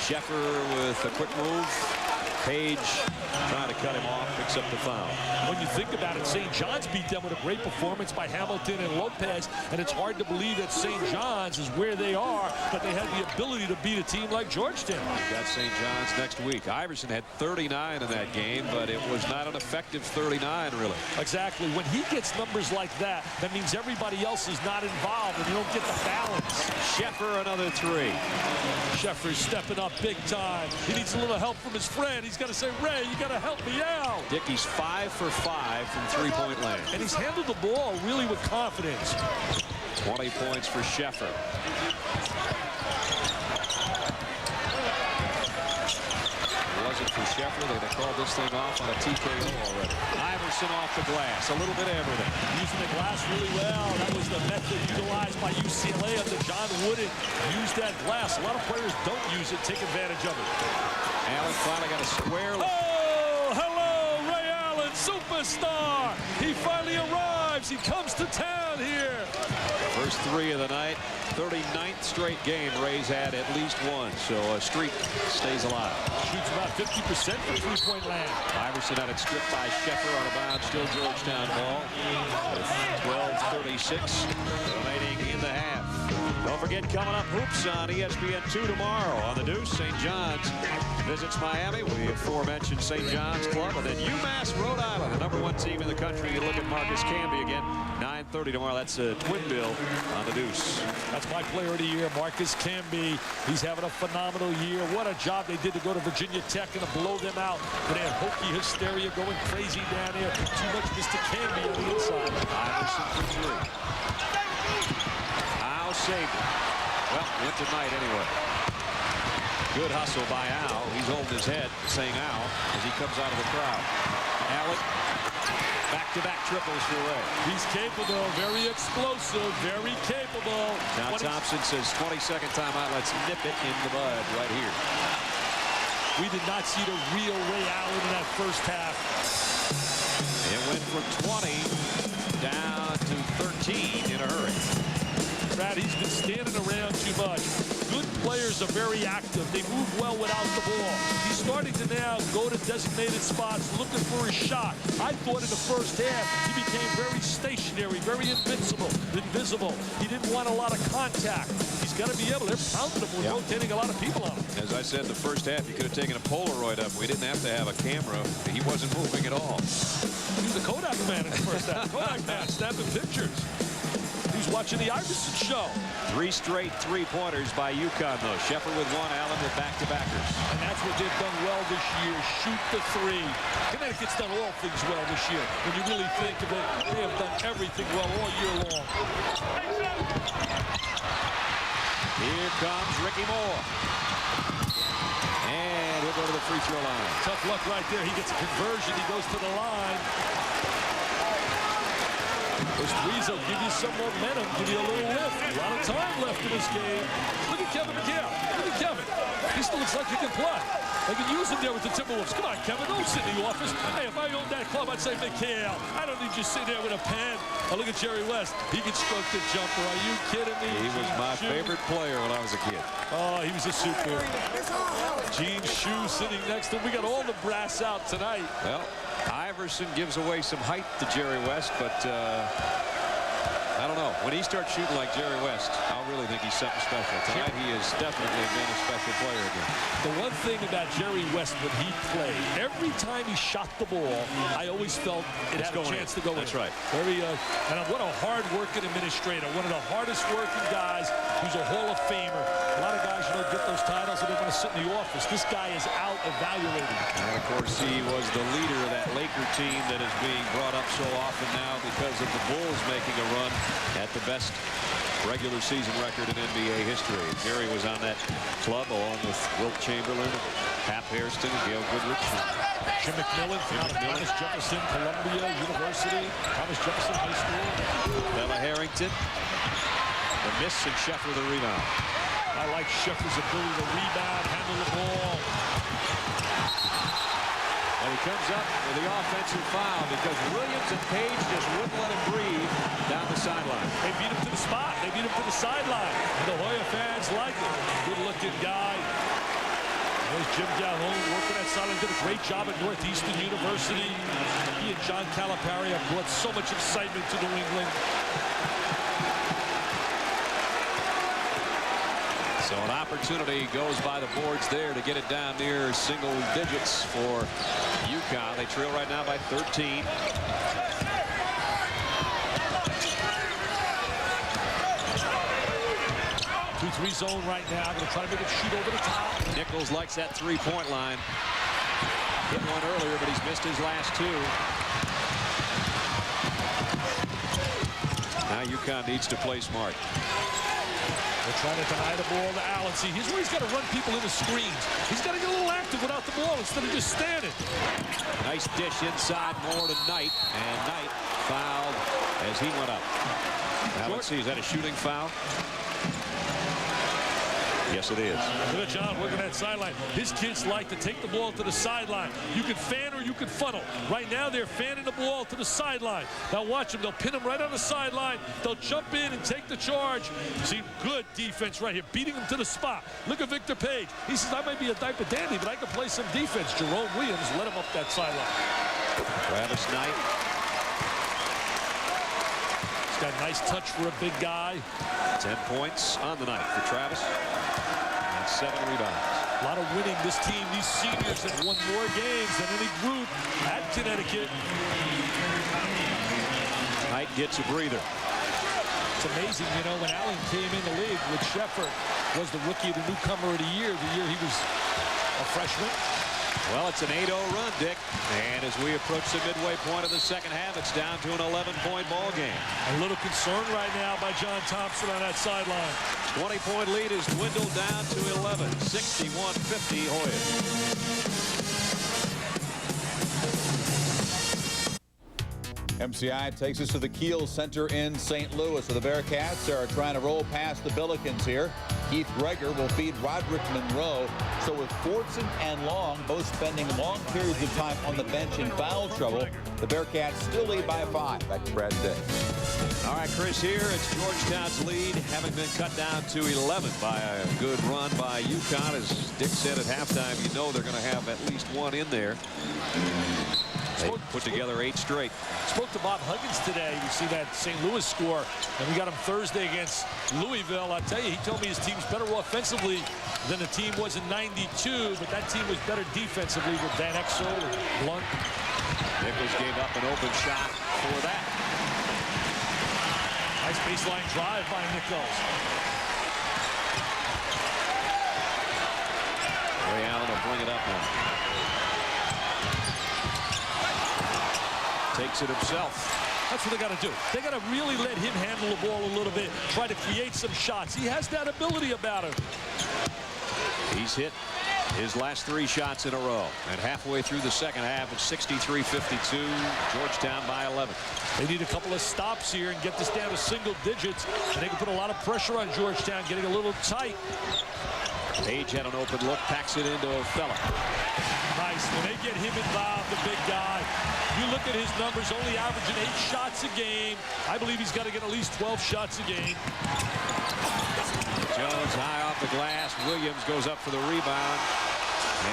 Sheffer with a quick move. Page trying to cut him off, picks up the foul. When you think about it, St. John's beat them with a great performance by Hamilton and Lopez, and it's hard to believe that St. John's is where they are, but they had the ability to beat a team like Georgetown. We've got St. John's next week. Iverson had 39 in that game, but it was not an effective 39, really. Exactly. When he gets numbers like that, that means everybody else is not involved, and you don't get the balance. Sheffer, another 3. Sheffer's stepping up big time. He needs a little help from his friend. He's got to say, Ray, you got to help me out. Dickey's 5 for 5 from three-point land. And he's handled the ball really with confidence. 20 points for Sheffer. Johnson for Scheffler. They called this thing off on a TKO already. Iverson off the glass. A little bit of everything. Using the glass really well. That was the method utilized by UCLA under John Wooden. Use that glass. A lot of players don't use it. Take advantage of it. Allen finally got a square. Oh, hello, Ray Allen, superstar. He finally arrives. He comes to town here. First three of the night. 39th straight game. Ray's had at least one, so a streak stays alive. Shoots about 50% from three-point land. Iverson had it stripped by Scheffler out of bounds. Still Georgetown ball. 12:36 remaining in the half. Don't forget, coming up, hoops on ESPN2 tomorrow on the Deuce. St. John's visits Miami. We aforementioned St. John's Club, and then UMass Rhode Island, the #1 team in the country. You look at Marcus Camby again. 9:30 tomorrow. That's a twin bill on the Deuce. That's my player of the year, Marcus Camby. He's having a phenomenal year. What a job they did to go to Virginia Tech and to blow them out. But they had Hokie hysteria going crazy down here. Too much Mr. Camby on the inside. Iverson for three. Al saved it. Well, went tonight anyway. Good hustle by Al. He's holding his head, saying Al, as he comes out of the crowd. Allen, back-to-back triples for Ray. He's capable, very explosive, very capable. Now Thompson says 22nd timeout. Let's nip it in the bud right here. We did not see the real Ray Allen in that first half. It went from 20 down to 13 in a hurry. Brad, he's been standing around too much. Good players are very active. They move well without the ball. He's starting to now go to designated spots looking for his shot. I thought in the first half he became very stationary, very invisible. He didn't want a lot of contact. He's got to be able. They're pounding him. We're rotating a lot of people on him. As I said in the first half, you could have taken a Polaroid of him. We didn't have to have a camera. He wasn't moving at all. He was the Kodak man in the first half. Kodak man snapping pictures. He's watching the Iverson show. 3 straight three-pointers by UConn, though. Scheffler with one, Allen with back-to-backers. And that's what they've done well this year. Shoot the three. Connecticut's done all things well this year. When you really think of it, they have done everything well all year long. Here comes Ricky Moore. And he'll go to the free throw line. Tough luck right there. He gets a conversion. He goes to the line. Those threes will give you some momentum, give you a little lift. A lot of time left in this game. Look at Kevin McHale. Look at Kevin. He still looks like he can play. They can use him there with the Timberwolves. Come on, Kevin, don't sit in the office. Hey, if I owned that club, I'd say, McHale, I don't need you sitting there with a pen. Oh, look at Jerry West. He can stroke the jumper. Are you kidding me? He was my favorite player when I was a kid. Oh, he was a super. Gene Shue sitting next to him. We got all the brass out tonight. Well, Iverson gives away some height to Jerry West, but I don't know. When he starts shooting like Jerry West, I'll really think he's something special. Tonight, he has definitely been a special player again. The one thing about Jerry West when he played, every time he shot the ball, I always felt it had a chance to go in. That's right. Very, and what a hard-working administrator. One of the hardest-working guys who's a Hall of Famer. A lot of guys, get those titles and they want to sit in the office. This guy is out evaluating. And, of course, he was the leader of that Laker team that is being brought up so often now because of the Bulls making a run at the best regular season record in NBA history. Jerry was on that club along with Wilt Chamberlain, Hap Hairston, and Gail Goodrich. Jim McMillan from Thomas Jefferson, Columbia University, Thomas Jefferson High School. Bella Harrington, the miss, and Scheffler the rebound. I like Scheffler's ability to rebound, handle the ball. And he comes up with the offensive foul because Williams and Page just wouldn't let him breathe down the sideline. They beat him to the spot. They beat him to the sideline. And the Hoya fans like it. Good-looking guy. There's Jim Calhoun working that sideline. Did a great job at Northeastern University. He and John Calipari have brought so much excitement to New England. So an opportunity goes by the boards there to get it down near single digits for UConn. They trail right now by 13. 2-3 zone right now. Going to try to make it shoot over the top. Nichols likes that three-point line. Hit one earlier, but he's missed his last two. Now UConn needs to play smart. They're trying to deny the ball to Allen. See, here's where he's got to run people into screens. He's got to get a little active without the ball instead of just standing. Nice dish inside more to Knight. And Knight fouled as he went up. Now let's see, is that a shooting foul? Yes, it is. Look at John working that sideline. His kids like to take the ball to the sideline. You can fan or you can funnel. Right now, they're fanning the ball to the sideline. Now watch them. They'll pin him right on the sideline. They'll jump in and take the charge. See, good defense right here, beating him to the spot. Look at Victor Page. He says, I might be a diaper dandy, but I can play some defense. Jerome Williams let him up that sideline. Travis Knight. He's got a nice touch for a big guy. 10 points on the night for Travis. 7 rebounds. A lot of winning. This team, these seniors have won more games than any group at Connecticut. Knight gets a breather. It's amazing, you know, when Allen came in the league with Sheffer, was the rookie of the newcomer of the year he was a freshman. Well, it's an 8-0 run, Dick. And as we approach the midway point of the second half, it's down to an 11-point ball game. A little concern right now by John Thompson on that sideline. 20-point lead is dwindled down to 11. 61-50 Hoya. MCI takes us to the Kiel Center in St. Louis. So the Bearcats are trying to roll past the Billikens here. Keith Greger will feed Roderick Monroe. So with Fortson and Long both spending long periods of time on the bench in foul trouble, the Bearcats still lead by 5. Back to Brad Day. All right, Chris, here it's Georgetown's lead, having been cut down to 11 by a good run by UConn. As Dick said at halftime, you know they're going to have at least one in there. They put together 8 straight. Spoke to Bob Huggins today. You see that St. Louis score, and we got him Thursday against Louisville. I'll tell you, he told me his team's better offensively than the team was in '92, but that team was better defensively with Van Exel and Blunt. Nichols gave up an open shot for that. Nice baseline drive by Nichols. Ray Allen will bring it up now. Takes it himself. That's what they got to do. They got to really let him handle the ball a little bit, try to create some shots. He has that ability about him. He's hit his last 3 shots in a row. And halfway through the second half, it's 63-52. Georgetown by 11. They need a couple of stops here and get this down to single digits. And they can put a lot of pressure on Georgetown, getting a little tight. Page had an open look, packs it into O'Fella. Nice. When they get him involved, the big guy, you look at his numbers, only averaging 8 shots a game. I believe he's got to get at least 12 shots a game. Jones high off the glass. Williams goes up for the rebound.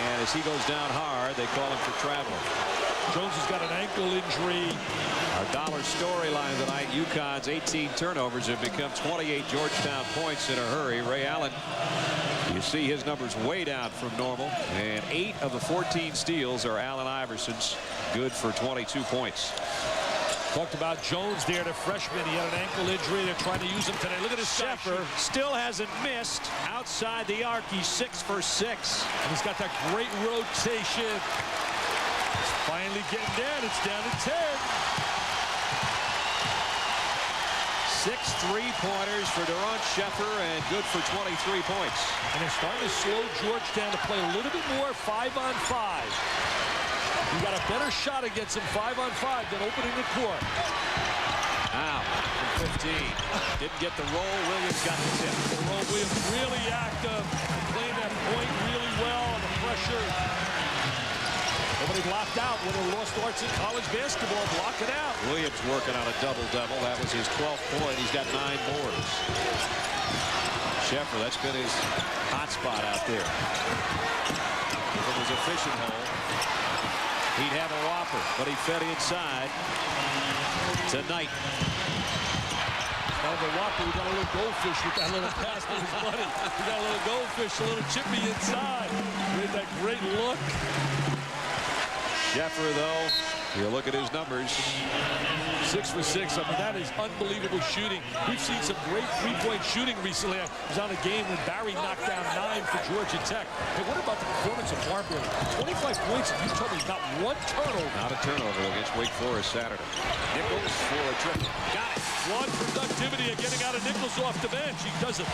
And as he goes down hard, they call him for traveling. Jones has got an ankle injury. Our dollar storyline tonight, UConn's 18 turnovers have become 28 Georgetown points in a hurry. Ray Allen, you see his numbers way down from normal. And 8 of the 14 steals are Allen Iverson's, good for 22 points. Talked about Jones there, the freshman. He had an ankle injury. They're trying to use him today. Look at his Sheffer still hasn't missed outside the arc. He's 6 for 6. And he's got that great rotation. It's finally getting down. It's down to 10. 6 3-pointers for Durant Sheffer and good for 23 points. And they're starting to slow Georgetown to play a little bit more 5-on-5. You got a better shot against him 5-on-5 than opening the court. Now, from 15. Didn't get the roll. Williams got the tip. Jerome Williams really active, playing that point really well under pressure. Nobody blocked out when they lost arts in college basketball. Block it out. Williams working on a double-double. That was his 12th point. He's got 9 boards. Sheffer, that's been his hot spot out there. If it was a fishing hole, he'd have a whopper, but he fed inside tonight. Now the whopper, we got a little goldfish with that little pass to his buddy. We got a little goldfish, a little chippy inside. Made that great look. Sheffer, though, you look at his numbers. 6 for 6. I mean, that is unbelievable shooting. We've seen some great three-point shooting recently. I was on a game when Barry knocked down 9 for Georgia Tech. Hey, what about the performance of Marbury? 25 points, and you told me not 1 turnover. Not a turnover against Wake Forest Saturday. Nichols for a triple. Got it. One production creativity of getting out of Nichols off the bench. He does a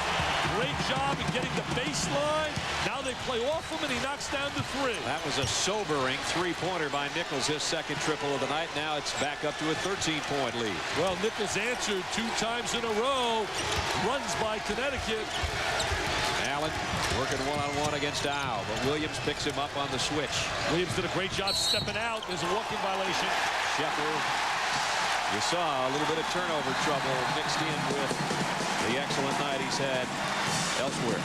great job in getting the baseline. Now they play off him, and he knocks down the three. That was a sobering three-pointer by Nichols, his second triple of the night. Now it's back up to a 13-point lead. Well, Nichols answered 2 times in a row. Runs by Connecticut. Allen working one-on-one against Dow, but Williams picks him up on the switch. Williams did a great job stepping out. There's a walking violation. Sheffer, you saw a little bit of turnover trouble mixed in with the excellent night he's had elsewhere.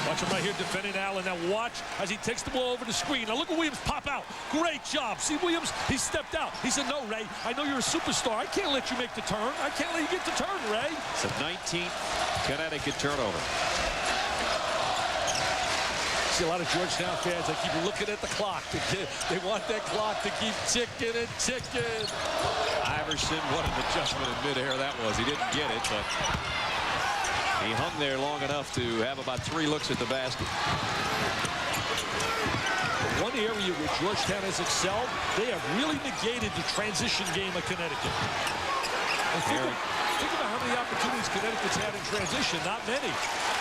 Watch him right here defending Allen. Now watch as he takes the ball over the screen. Now look at Williams pop out. Great job. See Williams? He stepped out. He said, no, Ray, I know you're a superstar. I can't let you make the turn. I can't let you get the turn, Ray. It's a 19th Connecticut turnover. See a lot of Georgetown fans, they keep looking at the clock. They want that clock to keep ticking and ticking. Iverson, what an adjustment in midair that was. He didn't get it, but he hung there long enough to have about 3 looks at the basket. One area where Georgetown has excelled, they have really negated the transition game of Connecticut. Think about how many opportunities Connecticut's had in transition. Not many.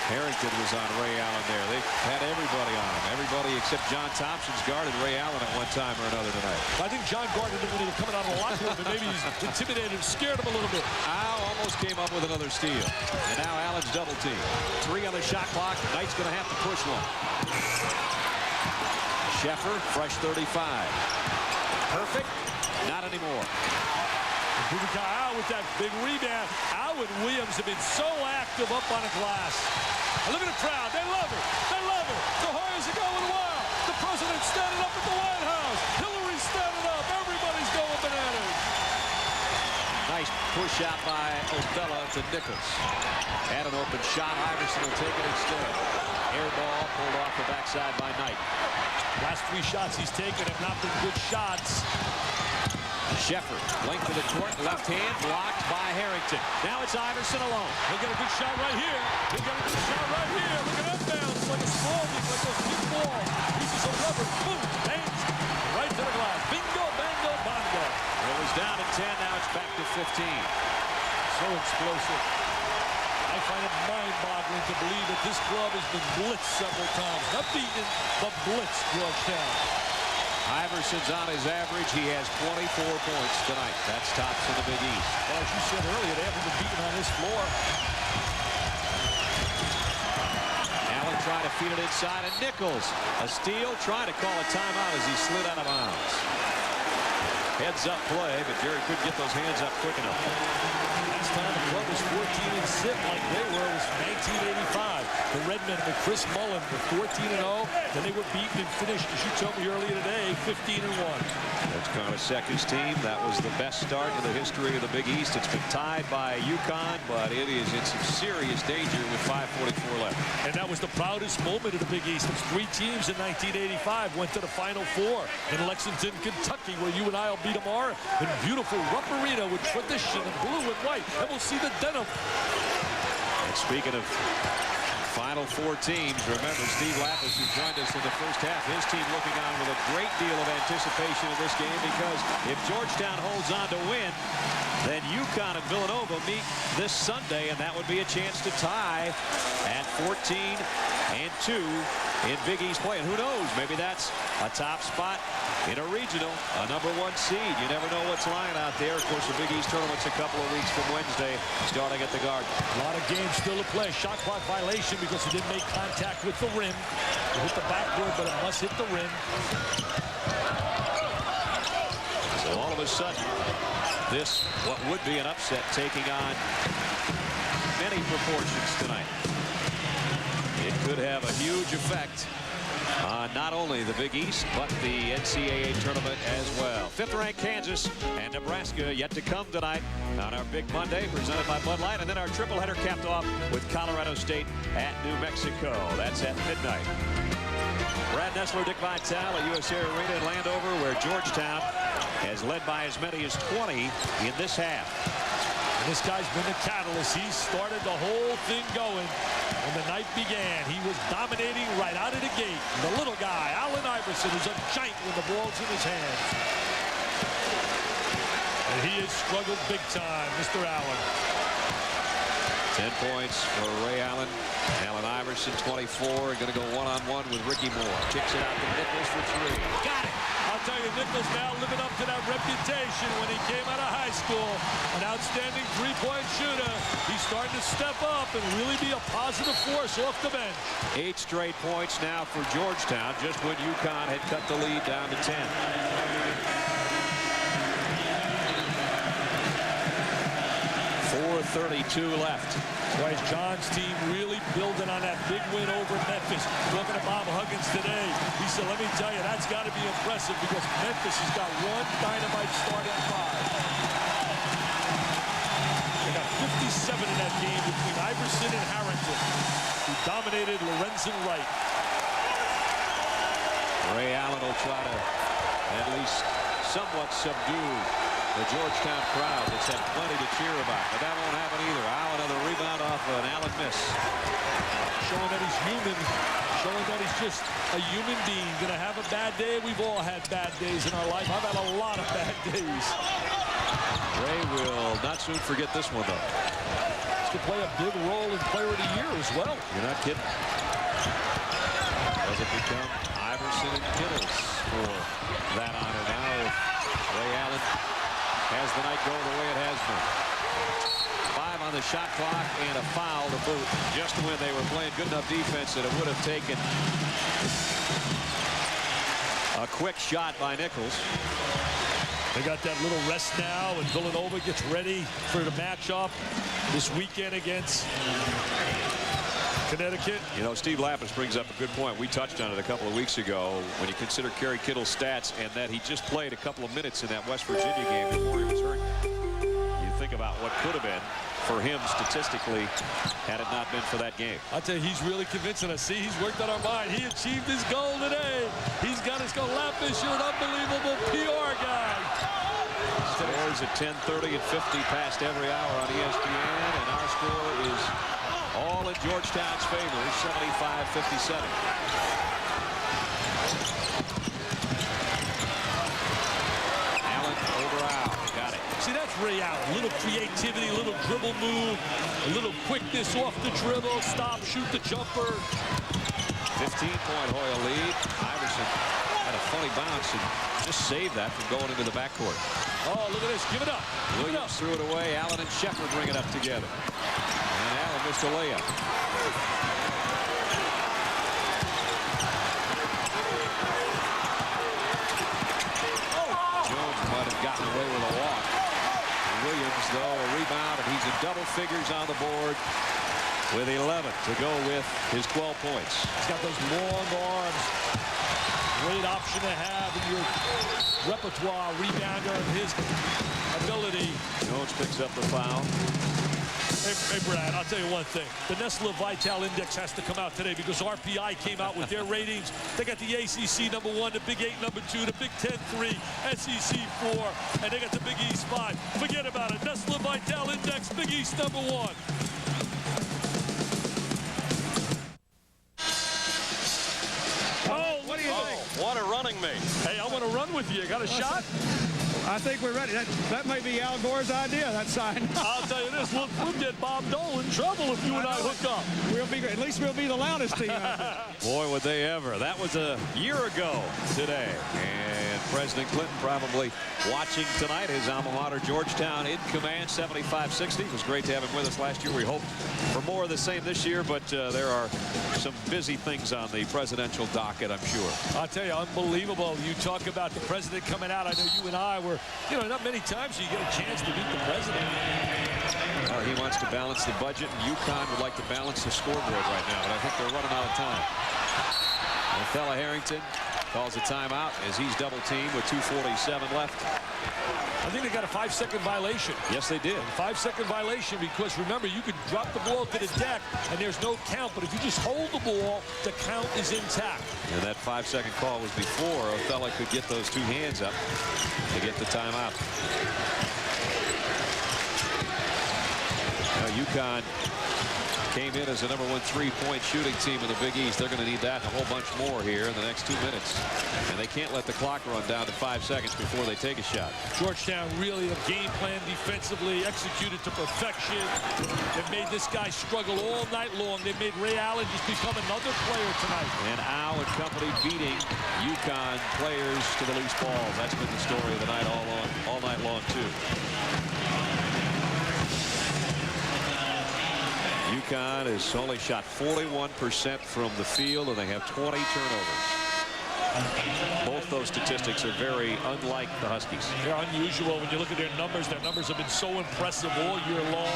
Harrington was on Ray Allen there. They had everybody on him. Everybody except John Thompson's guarded Ray Allen at one time or another tonight. I think John guarded him when he was coming out of the locker room, but maybe he's intimidated and scared him a little bit. Al almost came up with another steal. And now Allen's double team. 3 on the shot clock. Knight's going to have to push one. Sheffer, fresh 35. Perfect? Not anymore. Al with that big rebound. Al and Williams have been so active up on the glass. And look at the crowd. They love it. They love it. The Hoyas are going wild. The president's standing up at the White House. Hillary's standing up. Everybody's going bananas. Nice push out by Othello to Nichols. Had an open shot. Iverson will take it instead. Air ball pulled off the backside by Knight. Last 3 shots he's taken have not been good shots. Sheffer, length of the court, left hand, blocked by Harrington. Now it's Iverson alone. He'll get a good shot right here. He'll get a good shot right here. Look at that bounce, like a small thing, like those big balls. Pieces of rubber, boom, bangs, right to the glass. Bingo, bango, bongo. It was down at 10, now it's back to 15. So explosive. I find it mind-boggling to believe that this club has been blitzed several times. Not beaten, but blitzed Georgetown. Iverson's on his average. He has 24 points tonight. That's tops in the Big East. Well, as you said earlier, they haven't been beaten on this floor. Allen trying to feed it inside, and Nichols, a steal, trying to call a timeout as he slid out of bounds. Heads up play, but Jerry couldn't get those hands up quick enough. Last time the club was 14-6 like they were was 1985. The Redmen with Chris Mullen were 14-0. Then they were beaten and finished, as you told me earlier today, 15-1. That's Konaseka's team. That was the best start in the history of the Big East. It's been tied by UConn, but it is in some serious danger with 5:44 left. And that was the proudest moment of the Big East. Those 3 teams in 1985 went to the Final Four in Lexington, Kentucky, where you and I will be tomorrow in beautiful Rupp Arena with tradition and blue and white. And we'll see the denim. And speaking of Final Four teams, remember Steve Lapis, who joined us in the first half, his team looking on with a great deal of anticipation in this game, because if Georgetown holds on to win, then UConn and Villanova meet this Sunday, and that would be a chance to tie at 14-2 in Big East play. And who knows, maybe that's a top spot in a regional, a #1 seed. You never know what's lying out there. Of course, the Big East tournament's a couple of weeks from Wednesday, starting at the Garden. A lot of games still to play. Shot clock violation because he didn't make contact with the rim. It hit the backboard, but it must hit the rim. So all of a sudden, this, what would be an upset, taking on many proportions tonight. It could have a huge effect on not only the Big East, but the NCAA tournament as well. 5th-ranked Kansas and Nebraska yet to come tonight on our Big Monday, presented by Bud Light, and then our triple header capped off with Colorado State at New Mexico. That's at midnight. Brad Nessler, Dick Vitale at USA Arena in Landover, where Georgetown has led by as many as 20 in this half. And this guy's been the catalyst. He started the whole thing going when the night began. He was dominating right out of the gate. The little guy, Allen Iverson, who's a giant when the ball's in his hands. And He has struggled big time, Mr. Allen. 10 points for Ray Allen. Allen Iverson, 24, going to go one-on-one with Ricky Moore. Kicks it out to Nichols for three. Got it. I'll tell you, Nichols now living up to that reputation when he came out of high school. An outstanding three-point shooter. He's starting to step up and really be a positive force off the bench. 8 straight points now for Georgetown, just when UConn had cut the lead down to 10. 4:32 left. Right, John's team really building on that big win over Memphis. Talking to Bob Huggins today, he said, let me tell you, that's got to be impressive because Memphis has got one dynamite starting five. They got 57 in that game between Iverson and Harrington, who dominated Lorenzen Wright. Ray Allen will try to at least somewhat subdue the Georgetown crowd that's had plenty to cheer about, but that won't happen either. Allen, another rebound off of an Allen miss. Showing that he's human, showing that he's just a human being. Gonna have a bad day. We've all had bad days in our life. I've had a lot of bad days. Ray will not soon forget this one, though. He's gonna play a big role in Player of the Year as well. You're not kidding. Does it become Iverson and Kittles for that honor now? Ray Allen has the night go the way it has been. 5 on the shot clock and a foul to boot. Just when they were playing good enough defense that it would have taken a quick shot by Nichols. They got that little rest now, and Villanova gets ready for the matchup this weekend against Connecticut. You know, Steve Lapis brings up a good point. We touched on it a couple of weeks ago when you consider Kerry Kittle's stats and that he just played a couple of minutes in that West Virginia game before he was hurt. You think about what could have been for him statistically had it not been for that game. I'll tell you, he's really convincing us. See, he's worked on our mind. He achieved his goal today. He's got his goal. Lapis, you're an unbelievable PR guy. Scores at 10:30 and 50 past every hour on ESPN, and our score is all in Georgetown's favor, 75-57. Allen over out. Got it. See, that's Ray Allen. A little creativity, a little dribble move, a little quickness off the dribble, stop, shoot the jumper. 15-point Hoyle lead. Iverson had a funny bounce and just saved that from going into the backcourt. Oh, look at this. Give it up. Williams threw it away. Allen and Shepard bring it up together. And Allen missed a layup. Jones might have gotten away with a walk. Williams, though, a rebound, and he's in double figures on the board with 11 to go with his 12 points. He's got those long arms. Great option to have in your repertoire, rebounder, and his ability. Jones picks up the foul. Hey, Brad, I'll tell you one thing. The Nestle Vital Index has to come out today because RPI came out with their ratings. They got the ACC #1, the Big 8 #2, the Big 10 3, SEC 4, and they got the Big East 5. Forget about it. Nestle Vital Index, Big East #1. Oh, what do you think? What a running mate. Hey, I want to run with you. Got a shot? I think we're ready. That may be Al Gore's idea, that sign. I'll tell you this, we'll get Bob Dole in trouble if you and I hook up. At least we'll be the loudest team out there. Boy, would they ever. That was a year ago today. And President Clinton probably watching tonight. His alma mater, Georgetown, in command, 75-60. It was great to have him with us last year. We hope for more of the same this year, but there are some busy things on the presidential docket, I'm sure. I'll tell you, unbelievable. You talk about the president coming out. I know you and I were, not many times you get a chance to meet the president. He wants to balance the budget, and UConn would like to balance the scoreboard right now, but I think they're running out of time. And fella Harrington calls a timeout as he's double-teamed with 2:47 left. I think they got a 5-second violation. Yes, they did. 5-second violation because, remember, you could drop the ball to the deck and there's no count, but if you just hold the ball, the count is intact. And that 5-second call was before Othello could get those two hands up to get the timeout. Now, UConn came in as the #1 3-point shooting team in the Big East. They're going to need that and a whole bunch more here in the next 2 minutes. And they can't let the clock run down to 5 seconds before they take a shot. Georgetown really a game plan defensively, executed to perfection. They made this guy struggle all night long. They made Ray Allen just become another player tonight. And Al and company beating UConn players to the loose balls. That's been the story of the night all night long, too. UConn has only shot 41% from the field, and they have 20 turnovers. Both those statistics are very unlike the Huskies. They're unusual when you look at their numbers. Their numbers have been so impressive all year long.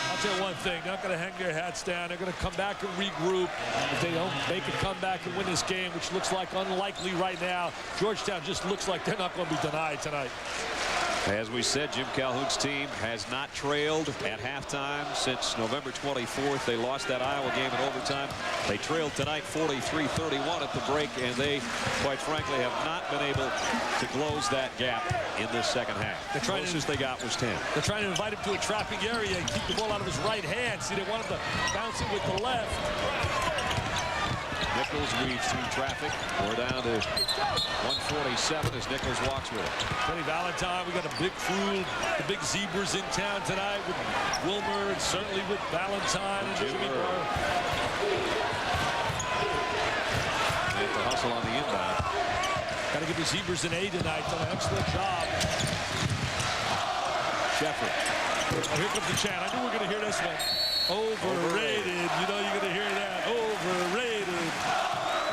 I'll tell you one thing, they're not going to hang their hats down. They're going to come back and regroup. If they don't make a comeback and win this game, which looks like unlikely right now, Georgetown just looks like they're not going to be denied tonight. As we said, Jim Calhoun's team has not trailed at halftime since November 24th. They lost that Iowa game in overtime. They trailed tonight 43-31 at the break, and they, quite frankly, have not been able to close that gap in this second half. The closest they got was 10. They're trying to invite him to a trapping area and keep the ball out of his right hand. See, they want him to bounce it with the left. Nichols weaves through traffic. We're down to 147 as Nichols walks with it. Kenny Valentine, we got a big crew, the big zebras in town tonight with Wilmer and certainly with Valentine and Jimmy Burr. They have to hustle on the inbound. Got to give the zebras an A tonight. Done an excellent job. Shepard. Oh, here comes the chant. I knew we were going to hear this one. Overrated. You know you're going to hear that. Overrated.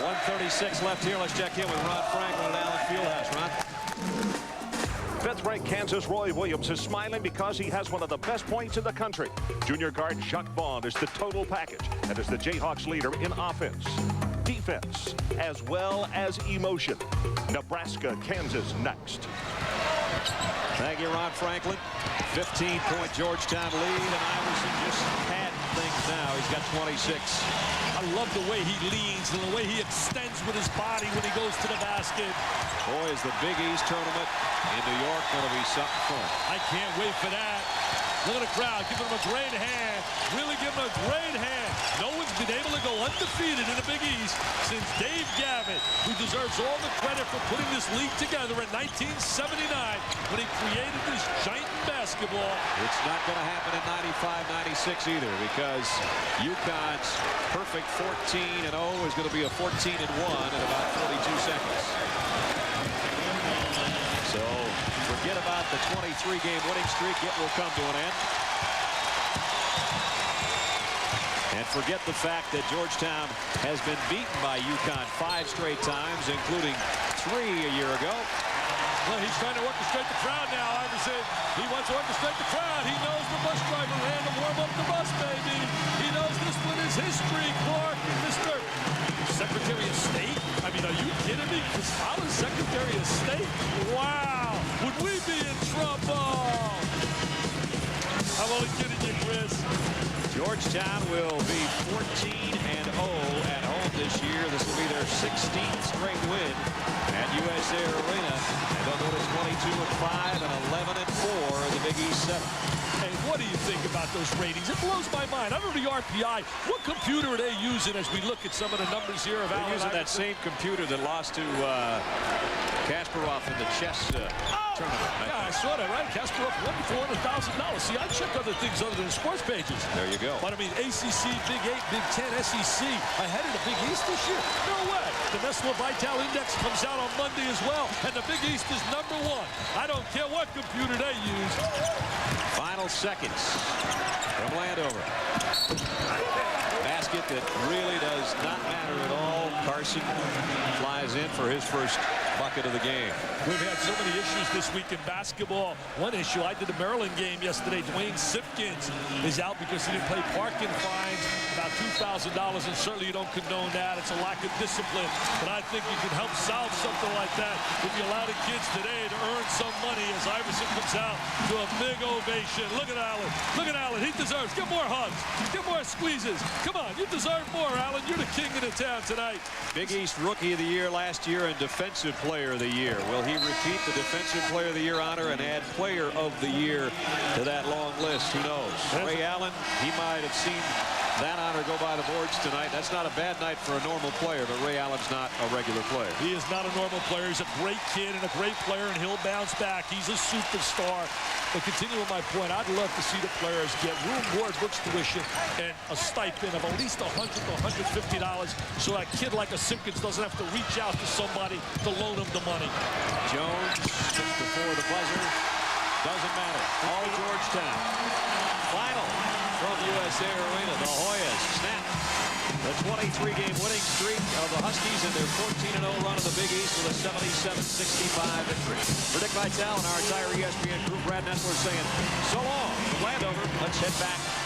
1:36 left here. Let's check in with Ron Franklin at Allen Fieldhouse. Ron? Fifth-ranked Kansas Roy Williams is smiling because he has one of the best points in the country. Junior guard Jacques Vaughn is the total package and is the Jayhawks leader in offense, defense, as well as emotion. Nebraska, Kansas next. Thank you, Ron Franklin. 15-point Georgetown lead, and Iverson just had things now. He's got 26. I love the way he leans and the way he extends with his body when he goes to the basket. Boy, is the Big East tournament in New York going to be something fun. I can't wait for that. Look at the crowd giving him a great hand. Really giving him a great hand. No one's been able to go undefeated in the Big East since Dave Gavitt, who deserves all the credit for putting this league together in 1979 when he created this giant basketball. It's not going to happen in 95-96 either, because UConn's perfect 14-0 is going to be a 14-1 in about 42 seconds. So forget about the 23-game winning streak. It will come to an end. And forget the fact that Georgetown has been beaten by UConn 5 straight times, including 3 a year ago. Well, he's trying to orchestrate the crowd now, Iverson. He wants to orchestrate the crowd. He knows the bus driver ran to warm up the bus, baby. He knows this one is history, Clark. Mr. Secretary of State? I mean, are you kidding me? Chris Holland, Secretary of State? Wow. Would we be in trouble? I'm only kidding you, Chris. Georgetown will be 14-0 at home this year. This will be their 16th straight win at USA Arena. And they'll go to 22-5 and 11-4 in the Big East 7. Hey, what do you think about those ratings? It blows my mind. I don't know the RPI. What computer are they using as we look at some of the numbers here? Of They're using that same computer that lost to Kasparov in the chess tournament. Yeah, I saw that, right? Kasparov won $400,000. See, I check other things other than sports pages. There you go. But I mean, ACC, Big 8, Big 10, SEC, ahead of the Big East this year? No way. The Nessler Vital Index comes out on Monday as well, and the Big East is #1. I don't care what computer they use. Final seconds from Landover. Basket that really does not matter at all. Carson flies in for his first bucket of the game. We've had so many issues this week in basketball. One issue, I did a Maryland game yesterday. Dwayne Simpkins is out because he didn't pay parking fines, about $2,000, and certainly you don't condone that. It's a lack of discipline. But I think you can help solve something like that if you allow the kids today to earn some money as Iverson comes out to a big ovation. Look at Allen. Look at Allen. He deserves. Get more hugs. Get more squeezes. Come on, you deserve more, Allen. You're the king of the town tonight. Big East Rookie of the Year last year and Defensive Player of the Year. Will he repeat the Defensive Player of the Year honor and add Player of the Year to that long list? Who knows? Ray Allen, he might have seen that honor go by the boards tonight. That's not a bad night for a normal player, but Ray Allen's not a regular player. He is not a normal player. He's a great kid and a great player, and he'll bounce back. He's a superstar. But continue with my point, I'd love to see the players get room, board, books, tuition, and a stipend of at least $100 to $150 so that kid like a Simpkins doesn't have to reach out to somebody to loan him the money. Jones just before the buzzer. Doesn't matter. All Georgetown. Final from USA Arena. The Hoyas snap the 23-game winning streak of the Huskies in their 14-0 run in the Big East with a 77-65 victory. For Dick Vitale and our entire ESPN crew, Brad Nessler saying so long from Landover. Let's head back